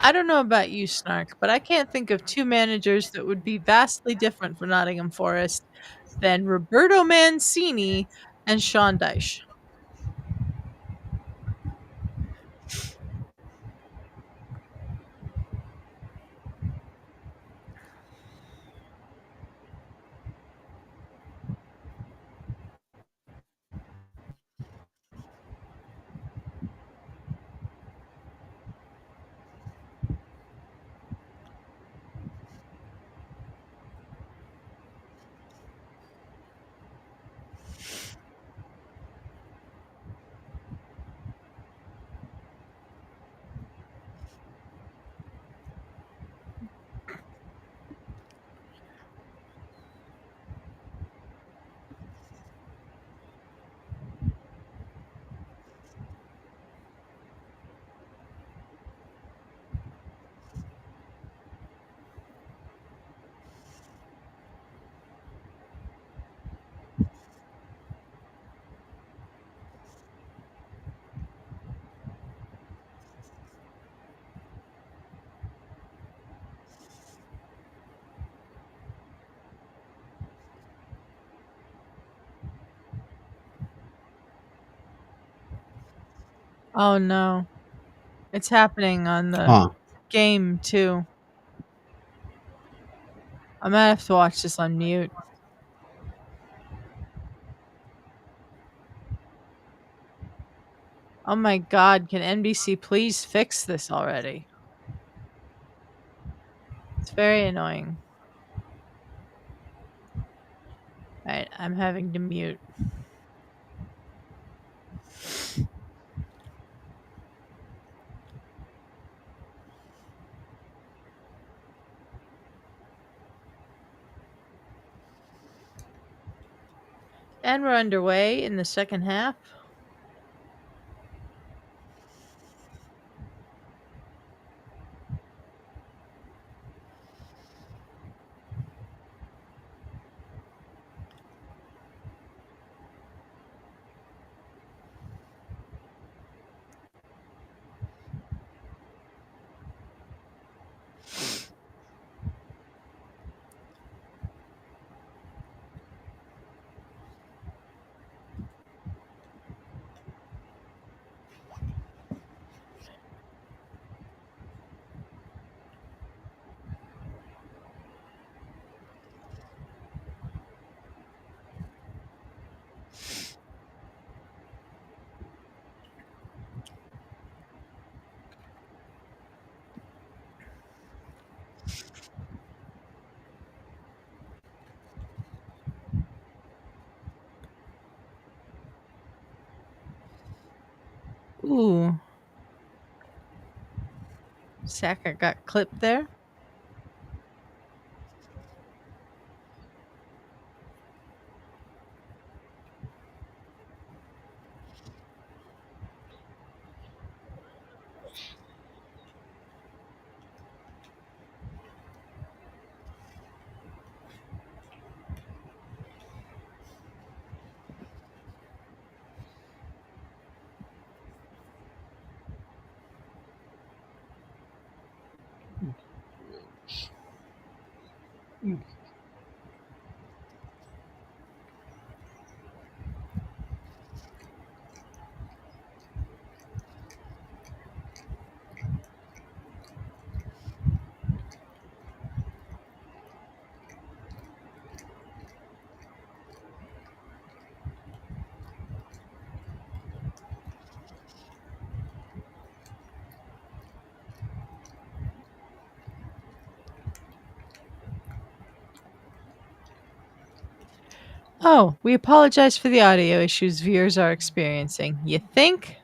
I don't know about you, Snark, but I can't think of two managers that would be vastly different for Nottingham Forest than Roberto Mancini and Sean Dyche. Oh no. It's happening on the Huh. game too. I might have to watch this on mute. Oh my god, can NBC please fix this already? It's very annoying. Alright, I'm having to mute. And we're underway in the second half. Ooh. Saka got clipped there. Oh, we apologize for the audio issues viewers are experiencing. You think?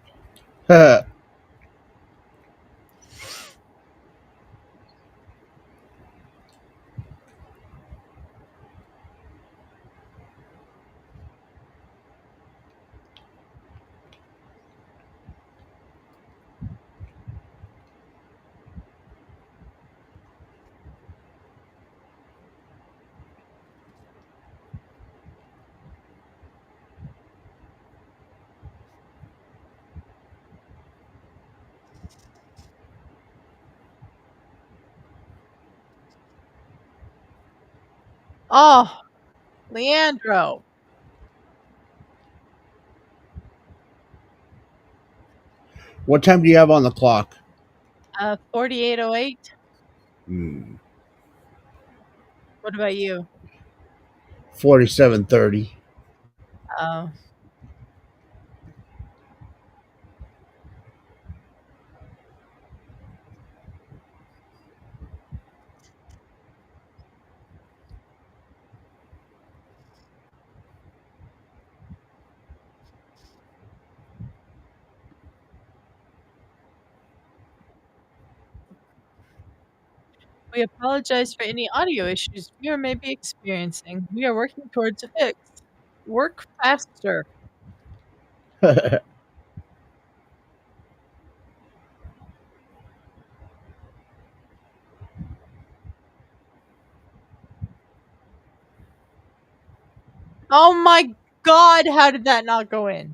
Oh, Leandro. What time do you have on the clock? 48:08. Hmm. What about you? 47:30. Oh. We apologize for any audio issues viewer may be experiencing. We are working towards a fix. Work faster. Oh my god, how did that not go in?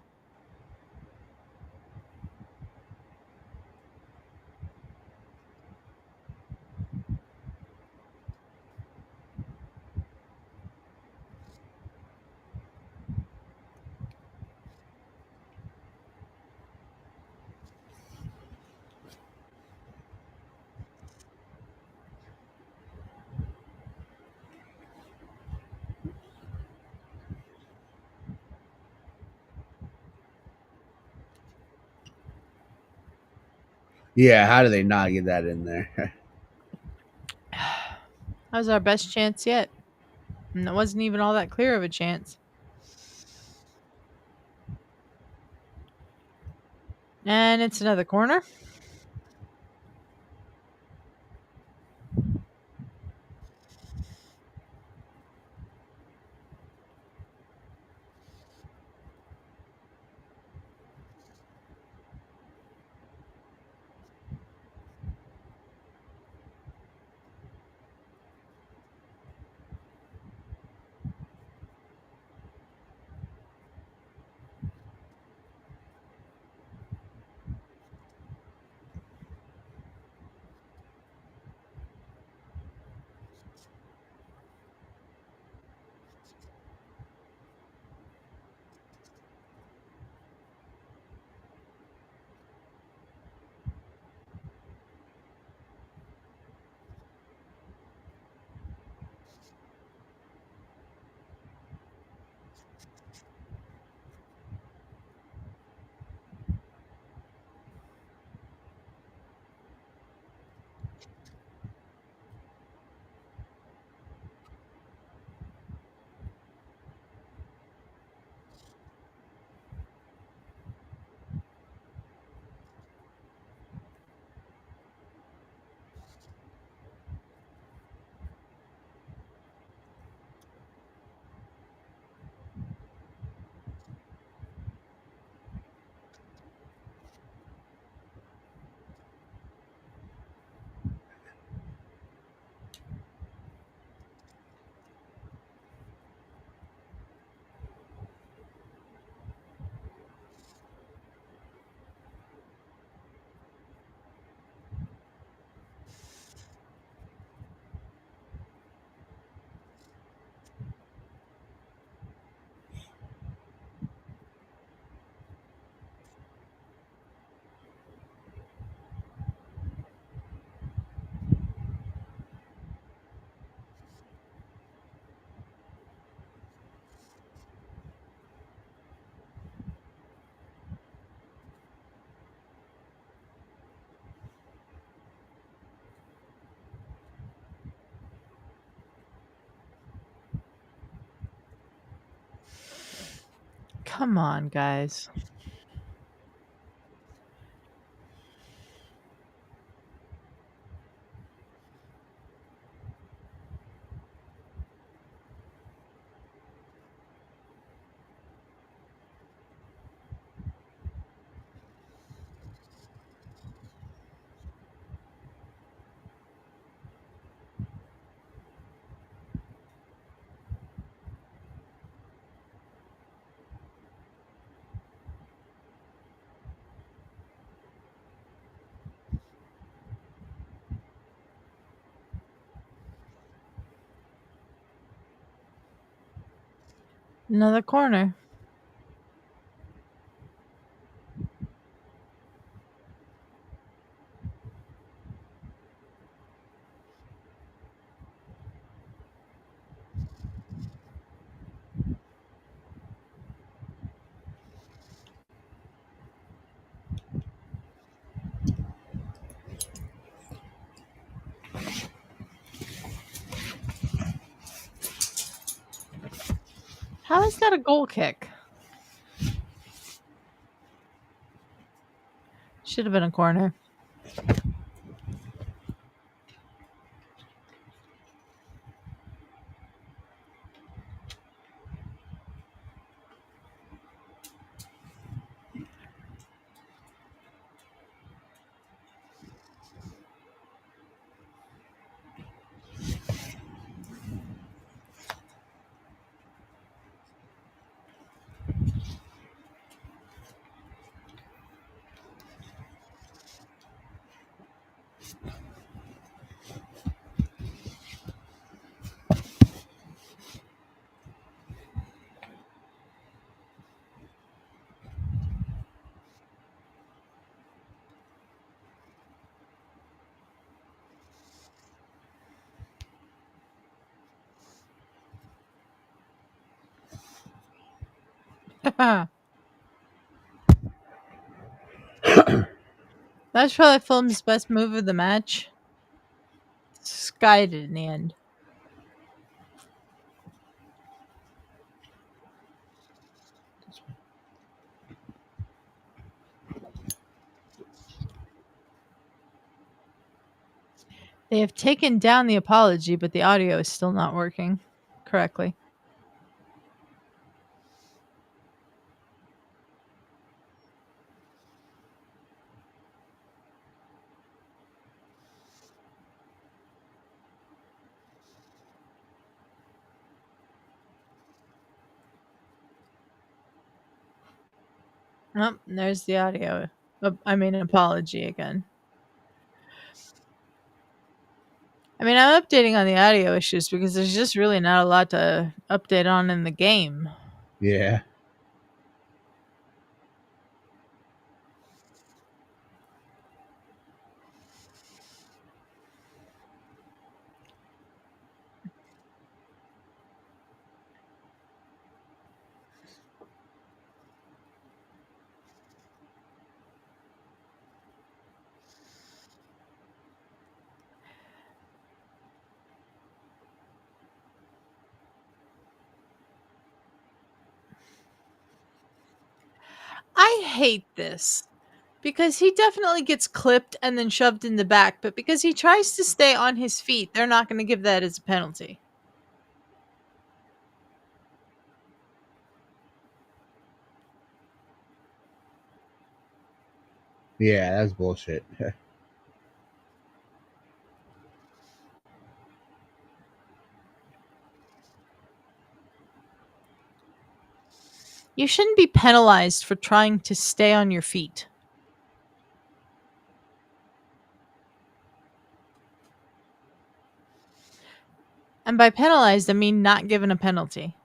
Yeah, how do they not get that in there? That was our best chance yet. And it wasn't even all that clear of a chance. And it's another corner. Come on, guys. Another corner. How is that a goal kick? Should have been a corner. That's probably Fulham's best move of the match. Skied it in the end. They have taken down the apology, but the audio is still not working correctly. Oh, there's the audio. Apology again. I'm updating on the audio issues because there's just really not a lot to update on in the game. Yeah. I hate this because he definitely gets clipped and then shoved in the back, but because he tries to stay on his feet, they're not going to give that as a penalty. Yeah, that's bullshit. You shouldn't be penalized for trying to stay on your feet. And by penalized, I mean not given a penalty.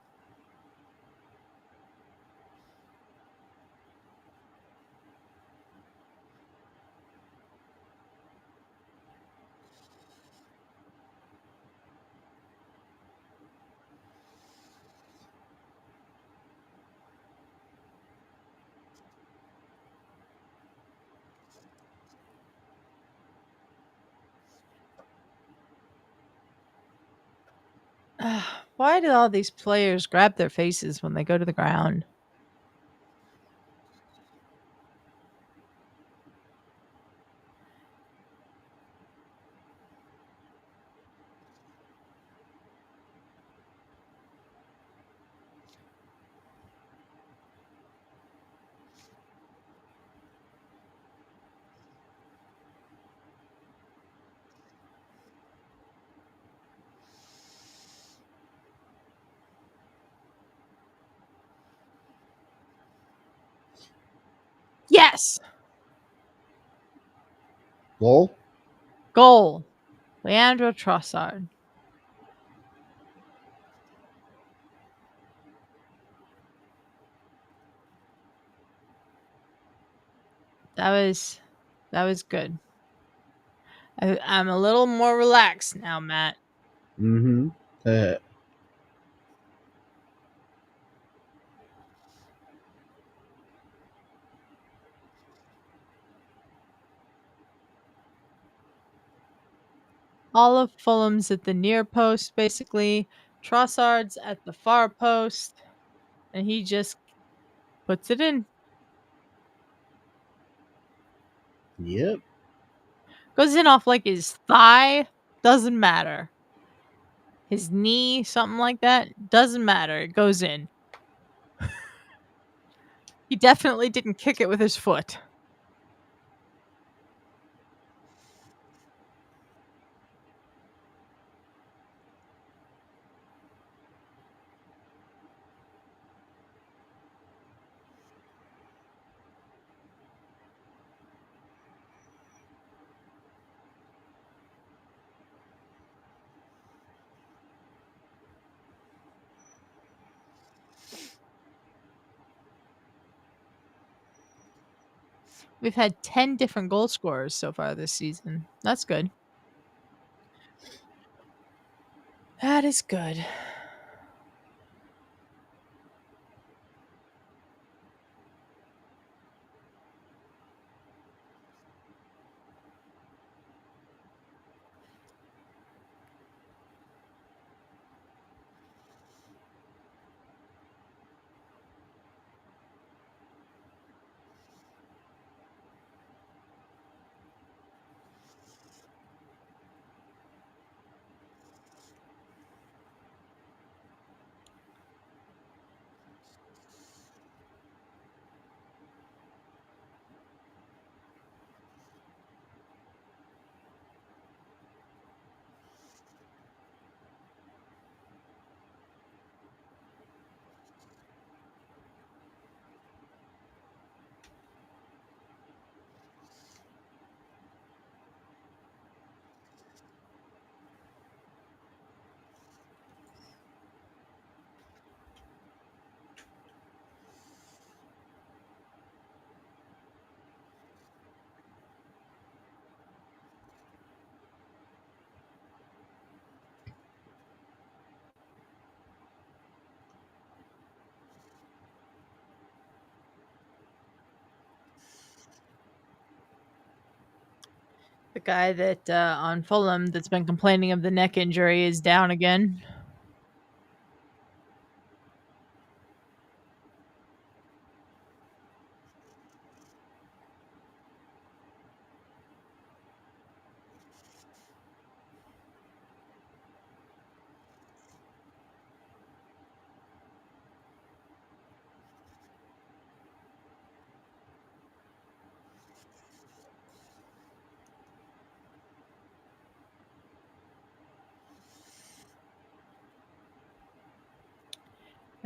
Why do all these players grab their faces when they go to the ground? Yes! Goal? Goal. Leandro Trossard. that was good. I'm a little more relaxed now, Matt. Mm-hmm. Uh, All of Fulham's at the near post, basically. Trossard's at the far post, and he just puts it in. yep. Goes in off like his thigh. Doesn't matter. His knee, something like that. Doesn't matter. It goes in. He definitely didn't kick it with his foot. We've had 10 different goal scorers so far this season. That's good. That is good. The guy that on Fulham that's been complaining of the neck injury is down again.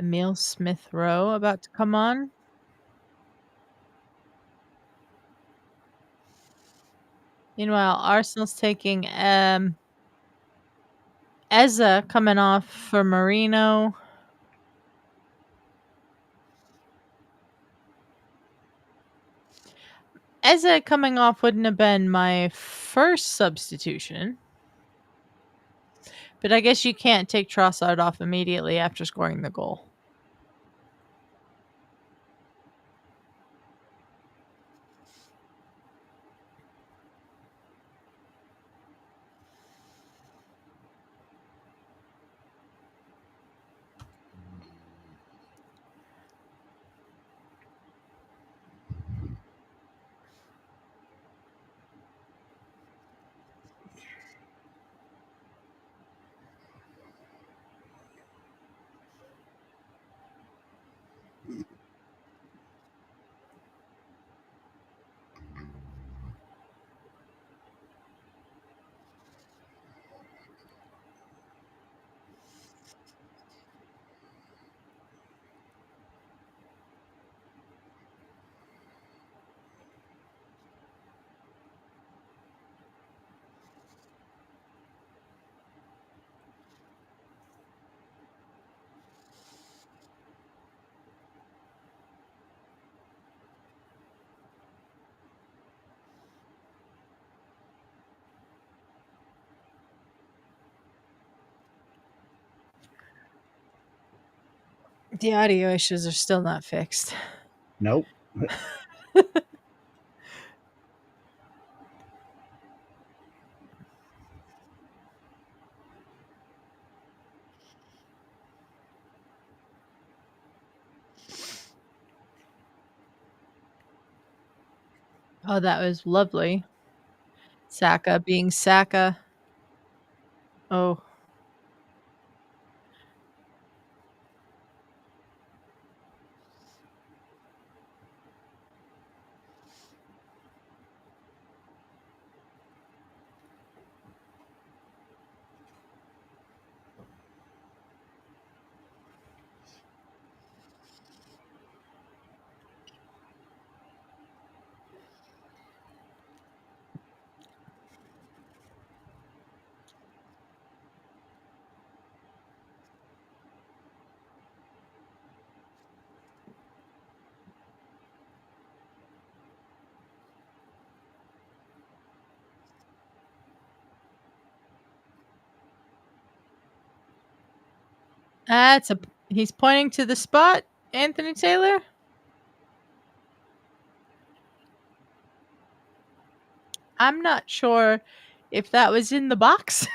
Emil Smith Rowe about to come on. Meanwhile, Arsenal's taking Eza coming off for Marino. Eza coming off wouldn't have been my first substitution. But I guess you can't take Trossard off immediately after scoring the goal. The audio issues are still not fixed. Nope. Oh, that was lovely. Saka being Saka. Oh, that's a. He's pointing to the spot, Anthony Taylor. I'm not sure if that was in the box.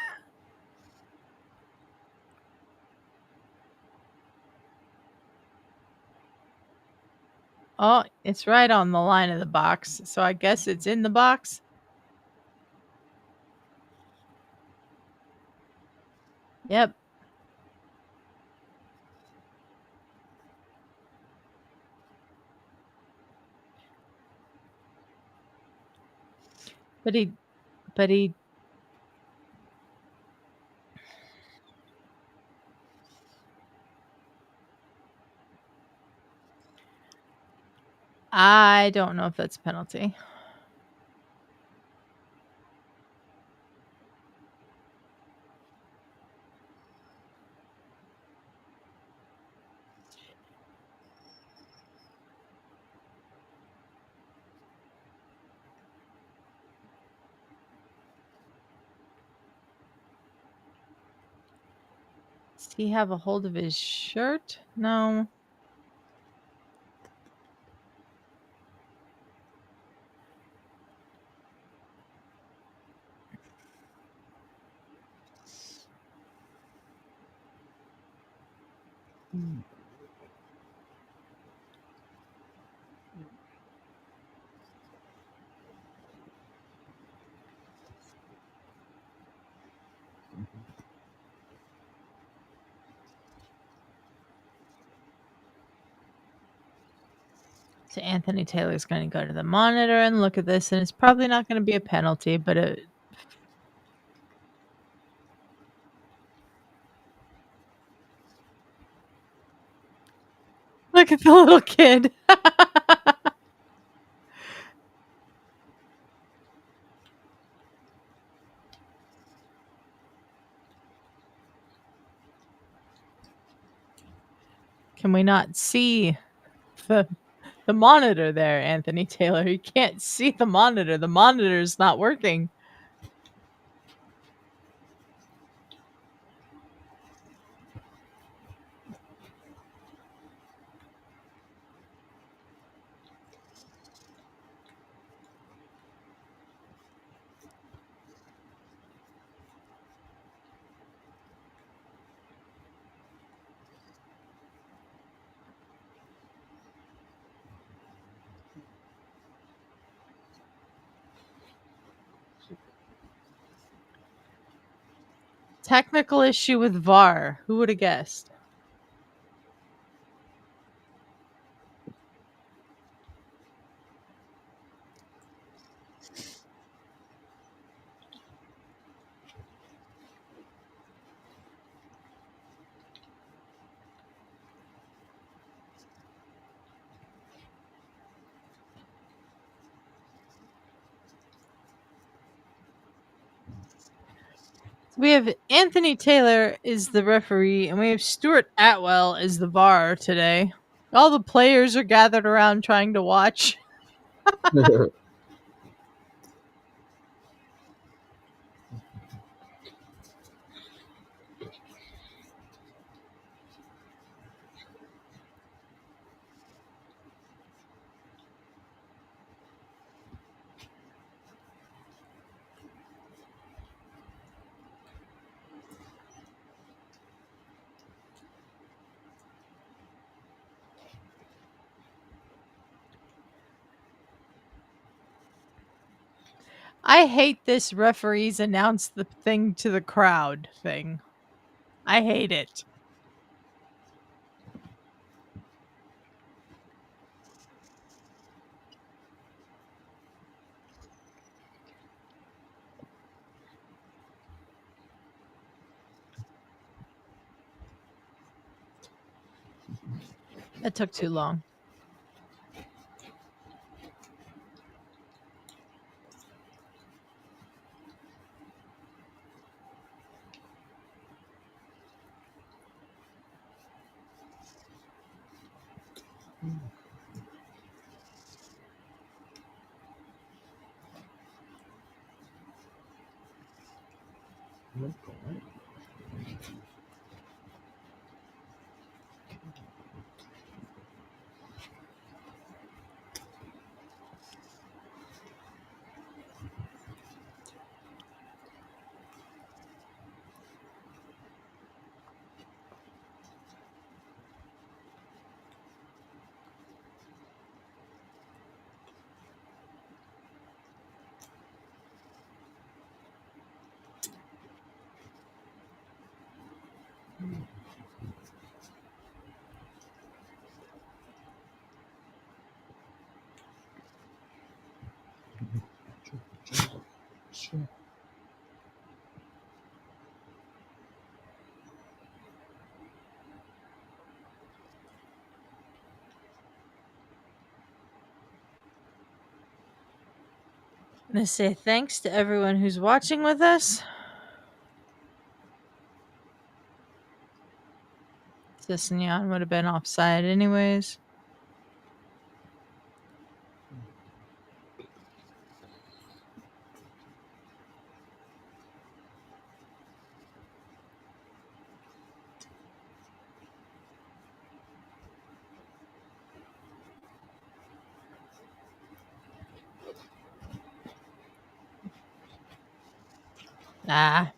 Oh, it's right on the line of the box, so I guess it's in the box. Yep. But he I don't know if that's a penalty. Does he have a hold of his shirt? No. So Anthony Taylor's going to go to the monitor and look at this, and it's probably not going to be a penalty, but look at the little kid. Can we not see the monitor there, Anthony Taylor? You can't see the monitor. The monitor's not working. Technical issue with VAR. Who would have guessed? We have Anthony Taylor is the referee, and we have Stuart Atwell as the VAR today. All the players are gathered around trying to watch. I hate this referees announce the thing to the crowd thing. I hate it. That took too long. I'm going to say thanks to everyone who's watching with us. Sissignon would have been offside anyways. Ah.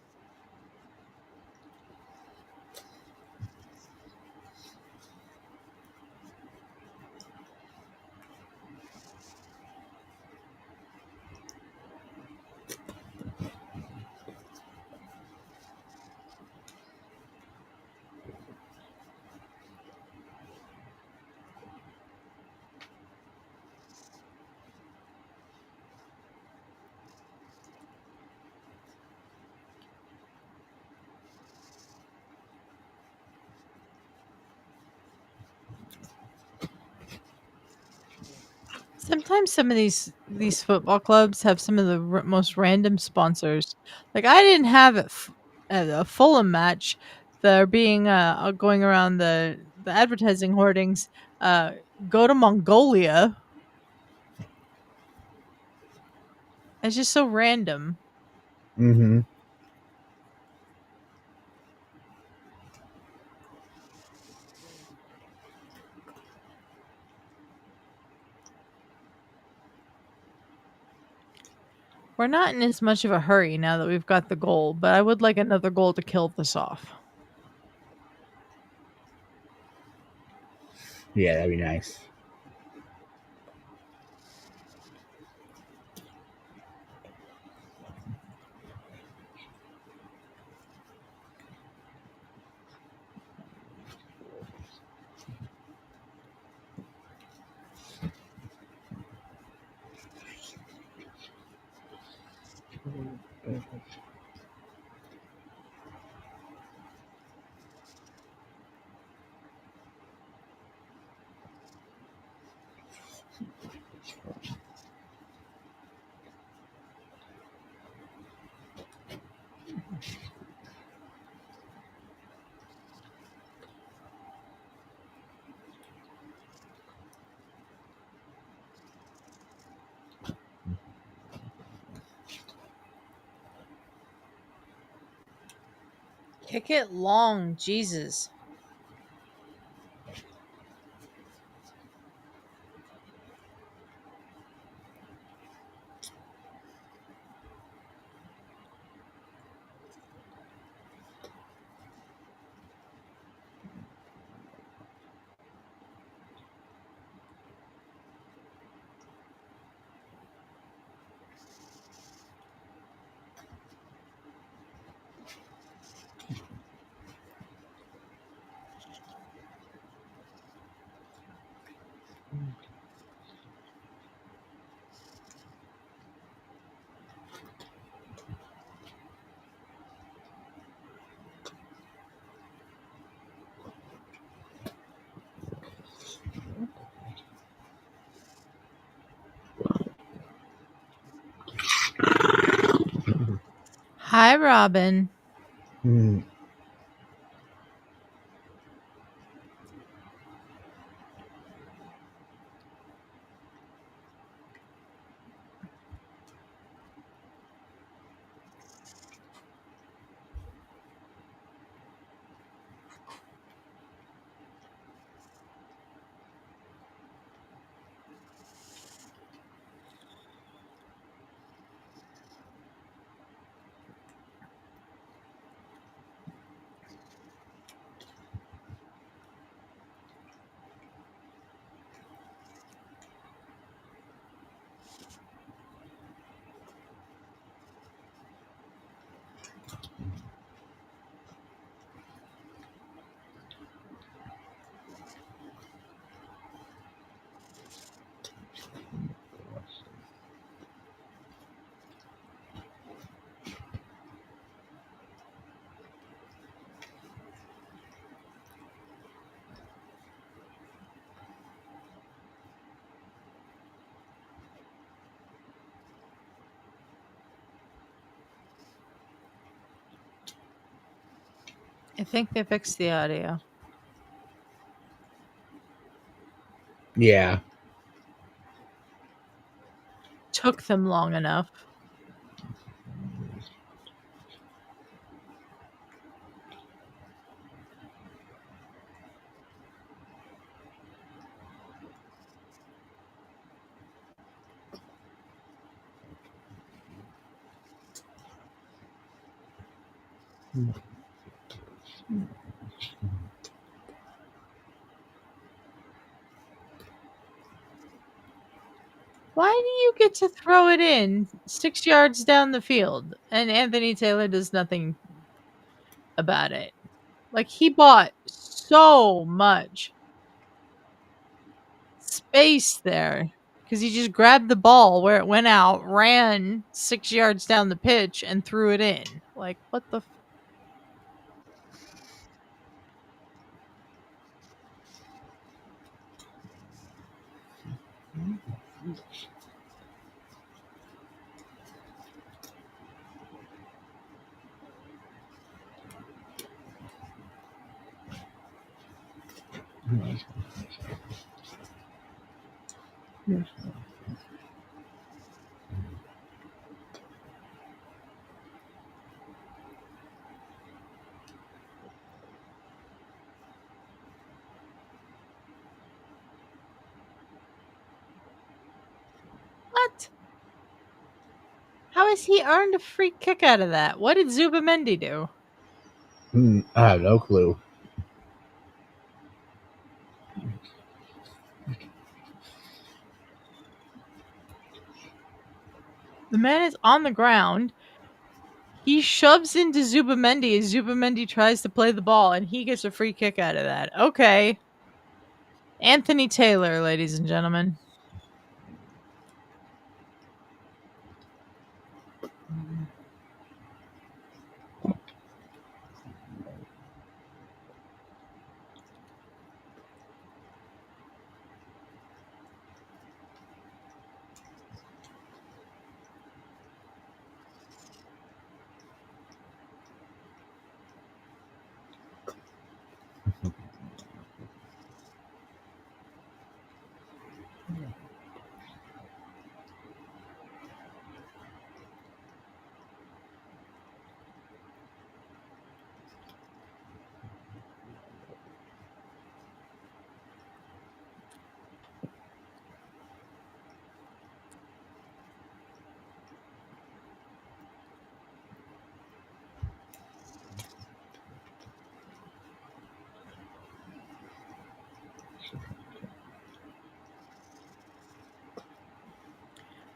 Sometimes some of these football clubs have some of the most random sponsors. Like I didn't have at a Fulham match. They're being going around the advertising hoardings. Go to Mongolia. It's just so random. Mm-hmm. We're not in as much of a hurry now that we've got the goal, but I would like another goal to kill this off. Yeah, that'd be nice. Kick it long, Jesus. Hi, Robin. Hmm. I think they fixed the audio. Yeah. Took them long enough. Why do you get to throw it in 6 yards down the field and Anthony Taylor does nothing about it? Like, he bought so much space there because he just grabbed the ball where it went out, ran 6 yards down the pitch, and threw it in. Like, what the what? How has he earned a free kick out of that? What did Zubamendi do? I have no clue. The man is on the ground. He shoves into Zubamendi as Zubamendi tries to play the ball, and he gets a free kick out of that. Okay. Anthony Taylor, ladies and gentlemen.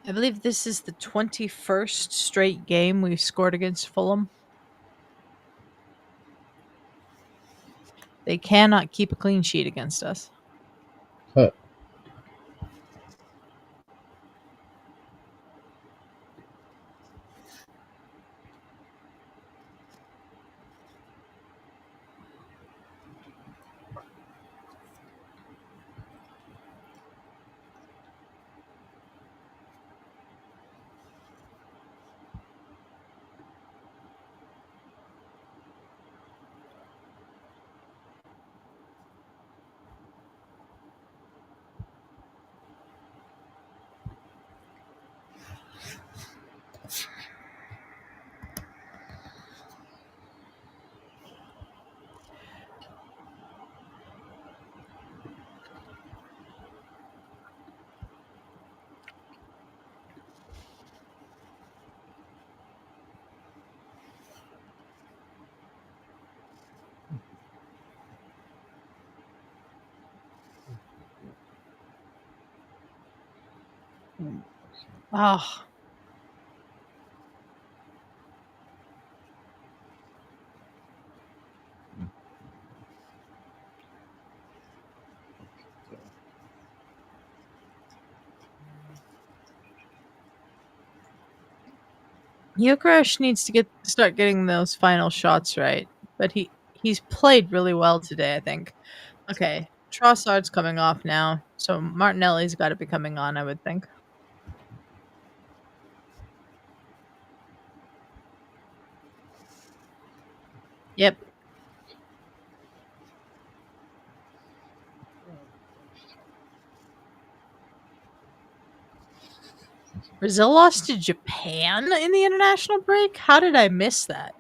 I believe this is the 21st straight game we've scored against Fulham. They cannot keep a clean sheet against us. Huh. Oh, Gyökeres needs to start getting those final shots right, but he's played really well today, I think. Okay, Trossard's coming off now, so Martinelli's got to be coming on, I would think. Yep. Brazil lost to Japan in the international break? How did I miss that?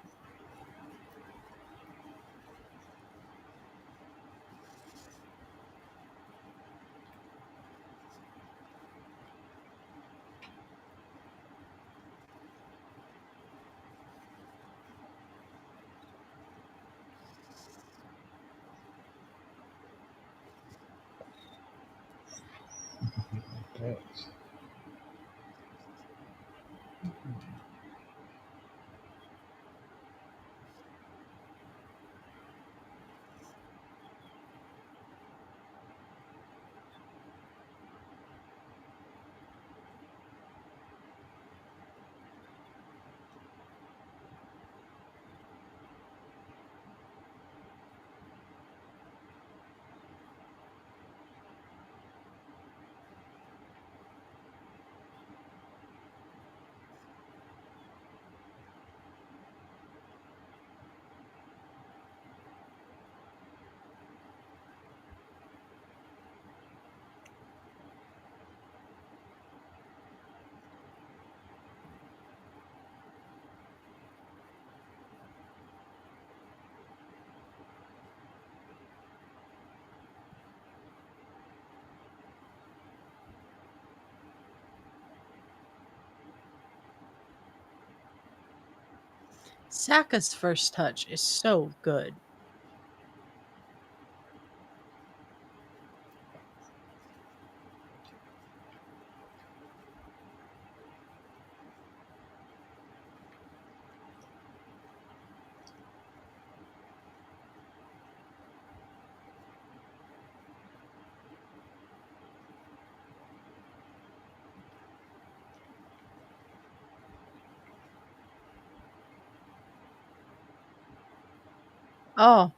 Saka's first touch is so good. Oh,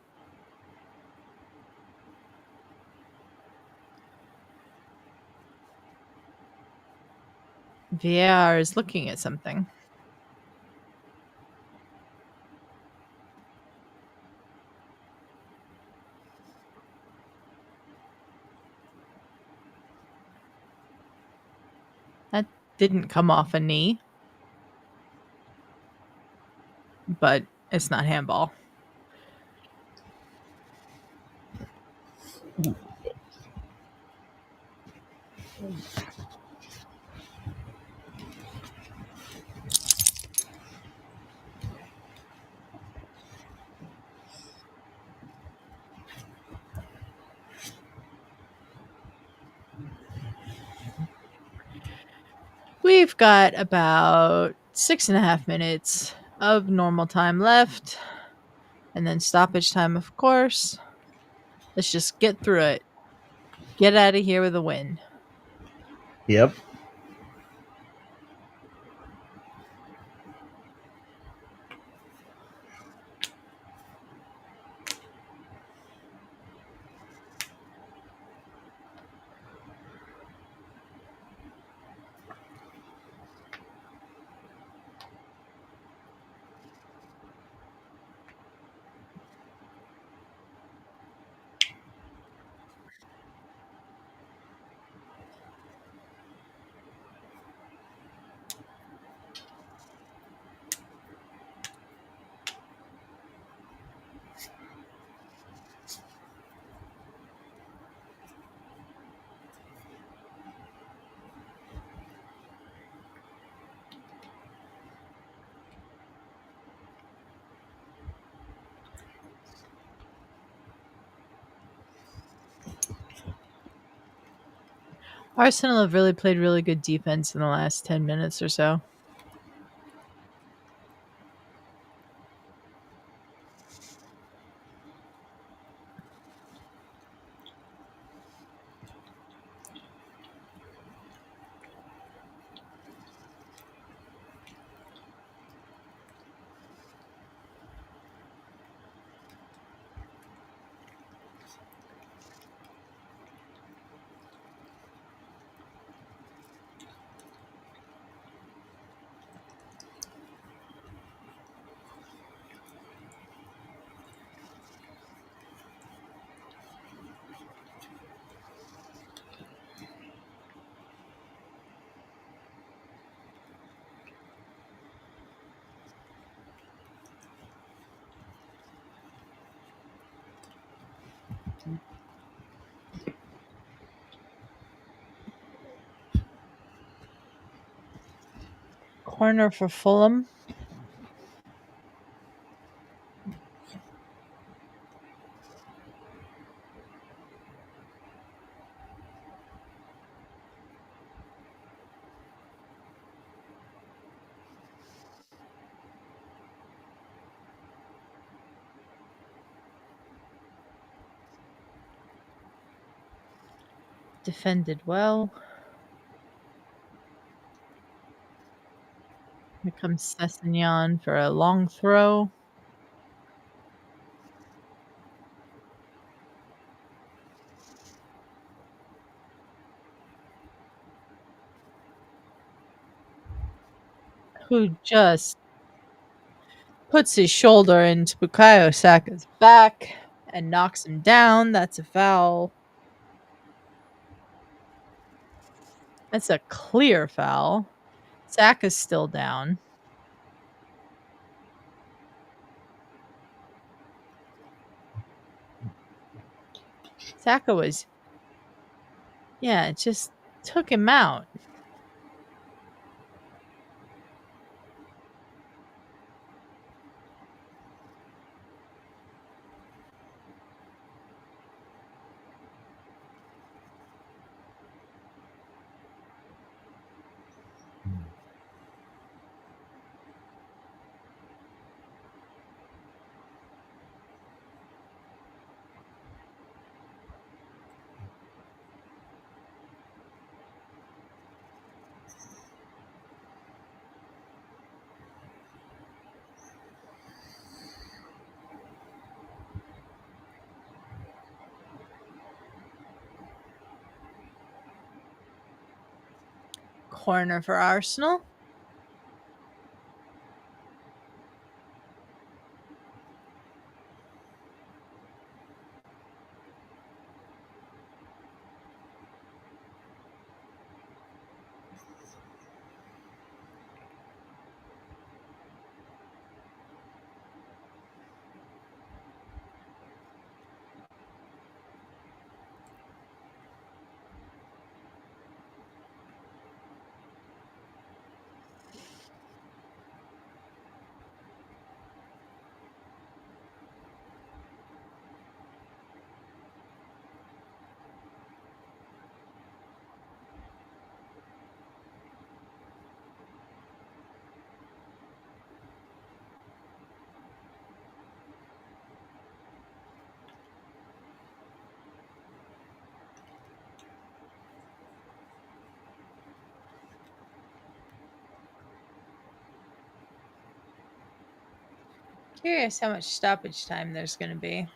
VR is looking at something. That didn't come off a knee, but it's not handball. We've got about 6.5 minutes of normal time left, and then stoppage time, of course. Let's just get through it. Get out of here with a win. Yep. Arsenal have really played really good defense in the last 10 minutes or so. Corner for Fulham. Defended well. Here comes Sessegnon for a long throw. Who just puts his shoulder into Bukayo Saka's back and knocks him down. That's a foul. That's a clear foul. Saka's still down. Saka was, yeah, it just took him out. Corner for Arsenal. Curious how much stoppage time there's going to be.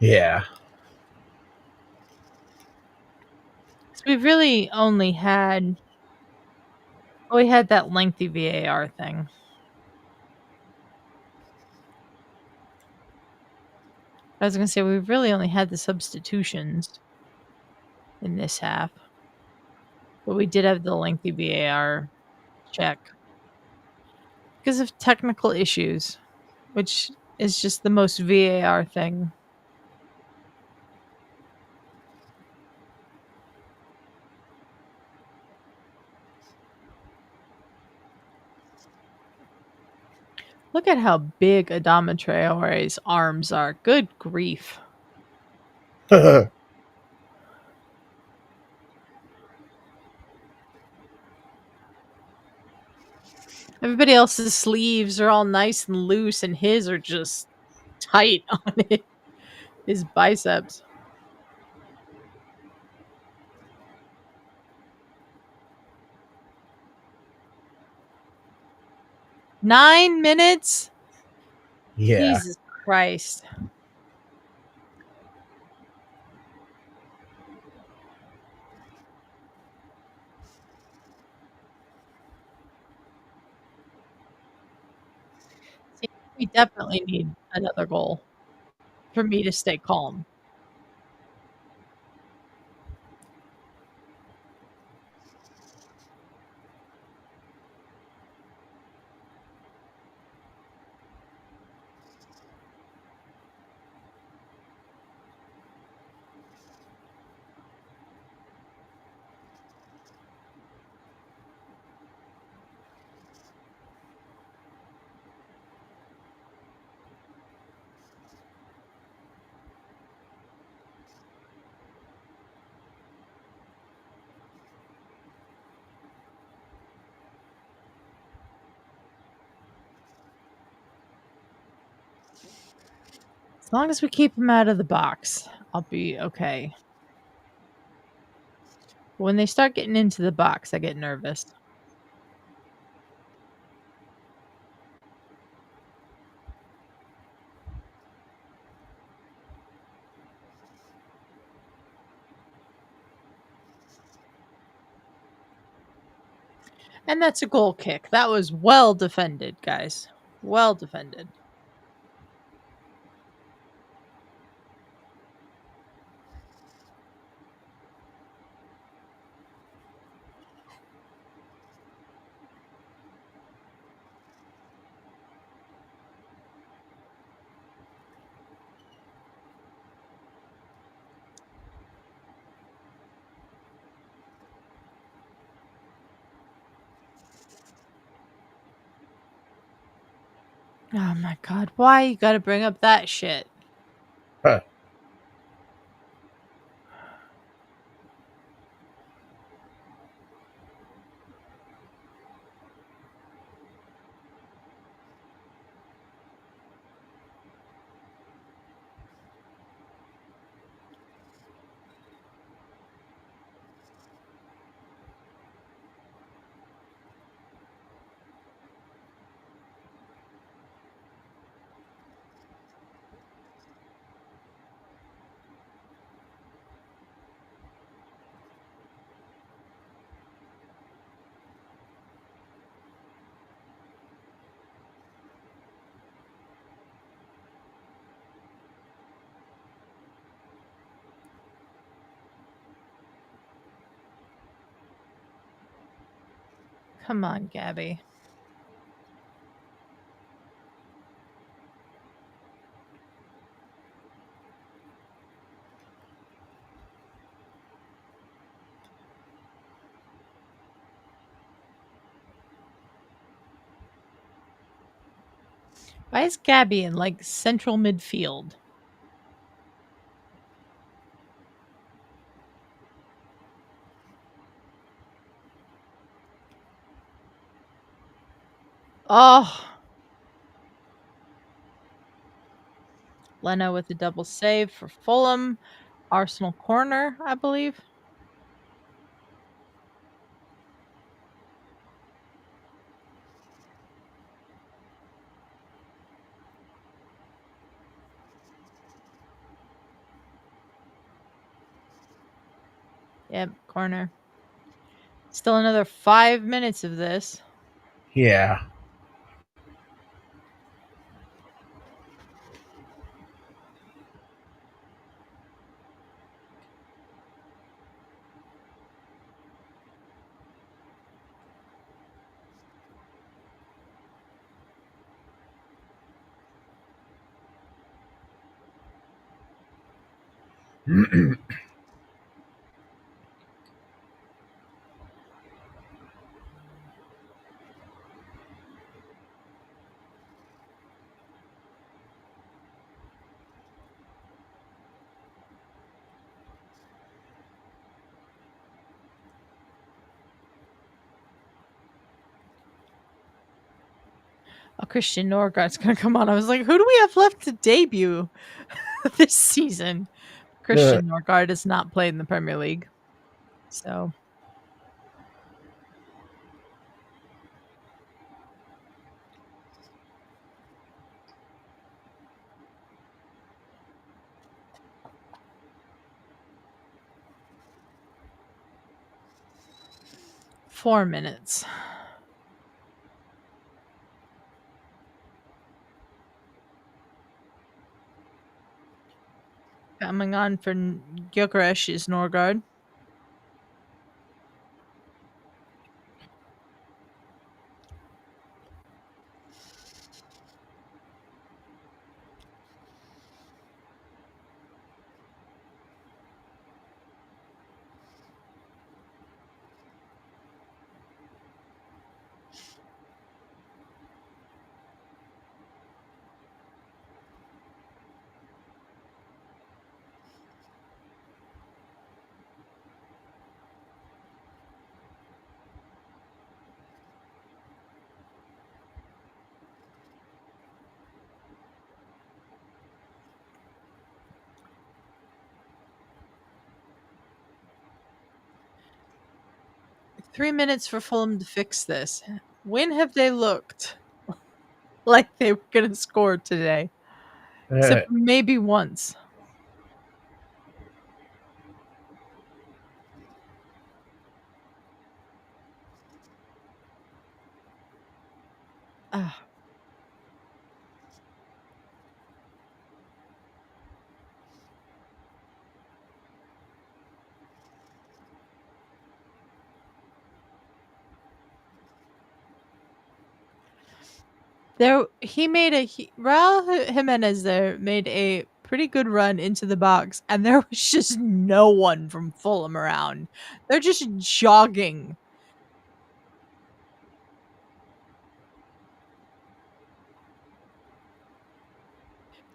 Yeah. So we've really only had, we had that lengthy VAR thing. I was going to say we've really only had the substitutions in this half. But we did have the lengthy VAR check because of technical issues, which is just the most VAR thing. Look at how big Adama Traore's arms are. Good grief. Everybody else's sleeves are all nice and loose, and his are just tight on it. His biceps. $9 minutes? Yeah. Jesus Christ. See, we definitely need another goal for me to stay calm. As long as we keep him out of the box, I'll be okay. When they start getting into the box, I get nervous. And that's a goal kick. That was well defended, guys. Well defended. Oh my god, why you gotta bring up that shit? Huh. Come on, Gabby. Why is Gabby in like central midfield? Oh, Leno with a double save for Fulham. Arsenal corner, I believe. Yep, corner. Still another 5 minutes of this. Yeah. Oh, Christian Norgard's going to come on. I was like, who do we have left to debut this season? Christian Norgard has not played in the Premier League. So 4 minutes. Coming on for Gyökeres is Norgard. Three minutes for Fulham to fix this. When have they looked like they were going to score today? Except maybe once. Ah. Raul Jimenez there made a pretty good run into the box, and there was just no one from Fulham around. They're just jogging.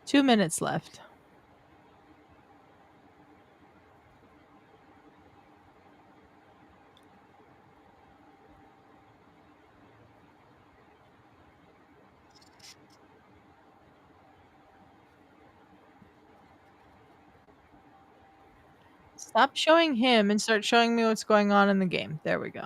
Two minutes left. Stop showing him and start showing me what's going on in the game. There we go.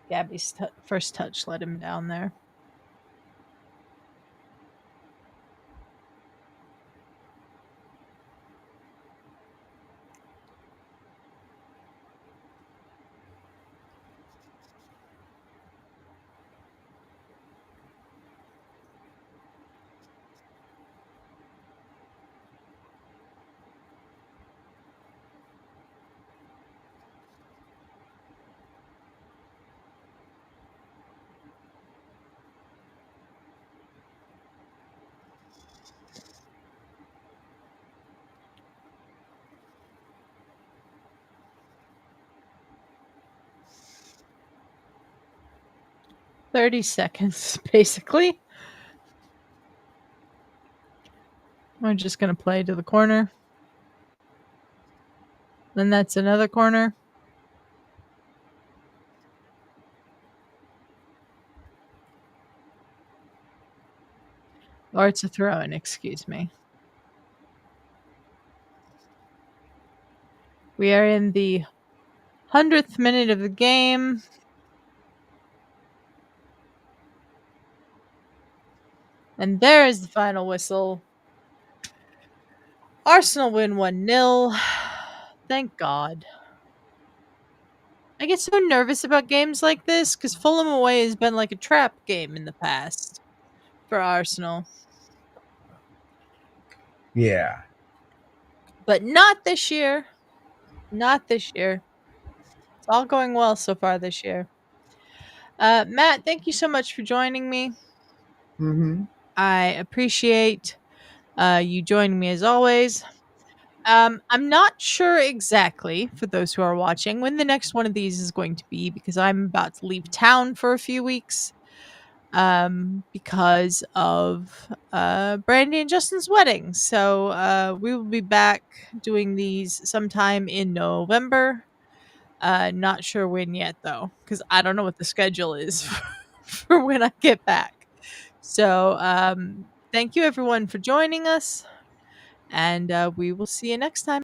Gabby's first touch let him down there. $30 seconds, basically. We're just going to play to the corner. Then that's another corner. Or it's a throw-in, excuse me. We are in the 100th minute of the game. And there is the final whistle. Arsenal win 1-0. Thank God. I get so nervous about games like this because Fulham away has been like a trap game in the past for Arsenal. Yeah. But not this year. Not this year. It's all going well so far this year. Matt, thank you so much for joining me. Mm-hmm. I appreciate you joining me as always. I'm not sure exactly, for those who are watching, when the next one of these is going to be because I'm about to leave town for a few weeks, because of, Brandy and Justin's wedding. So, we will be back doing these sometime in November. Not sure when yet though, because I don't know what the schedule is for when I get back. So, thank you everyone for joining us, and, we will see you next time.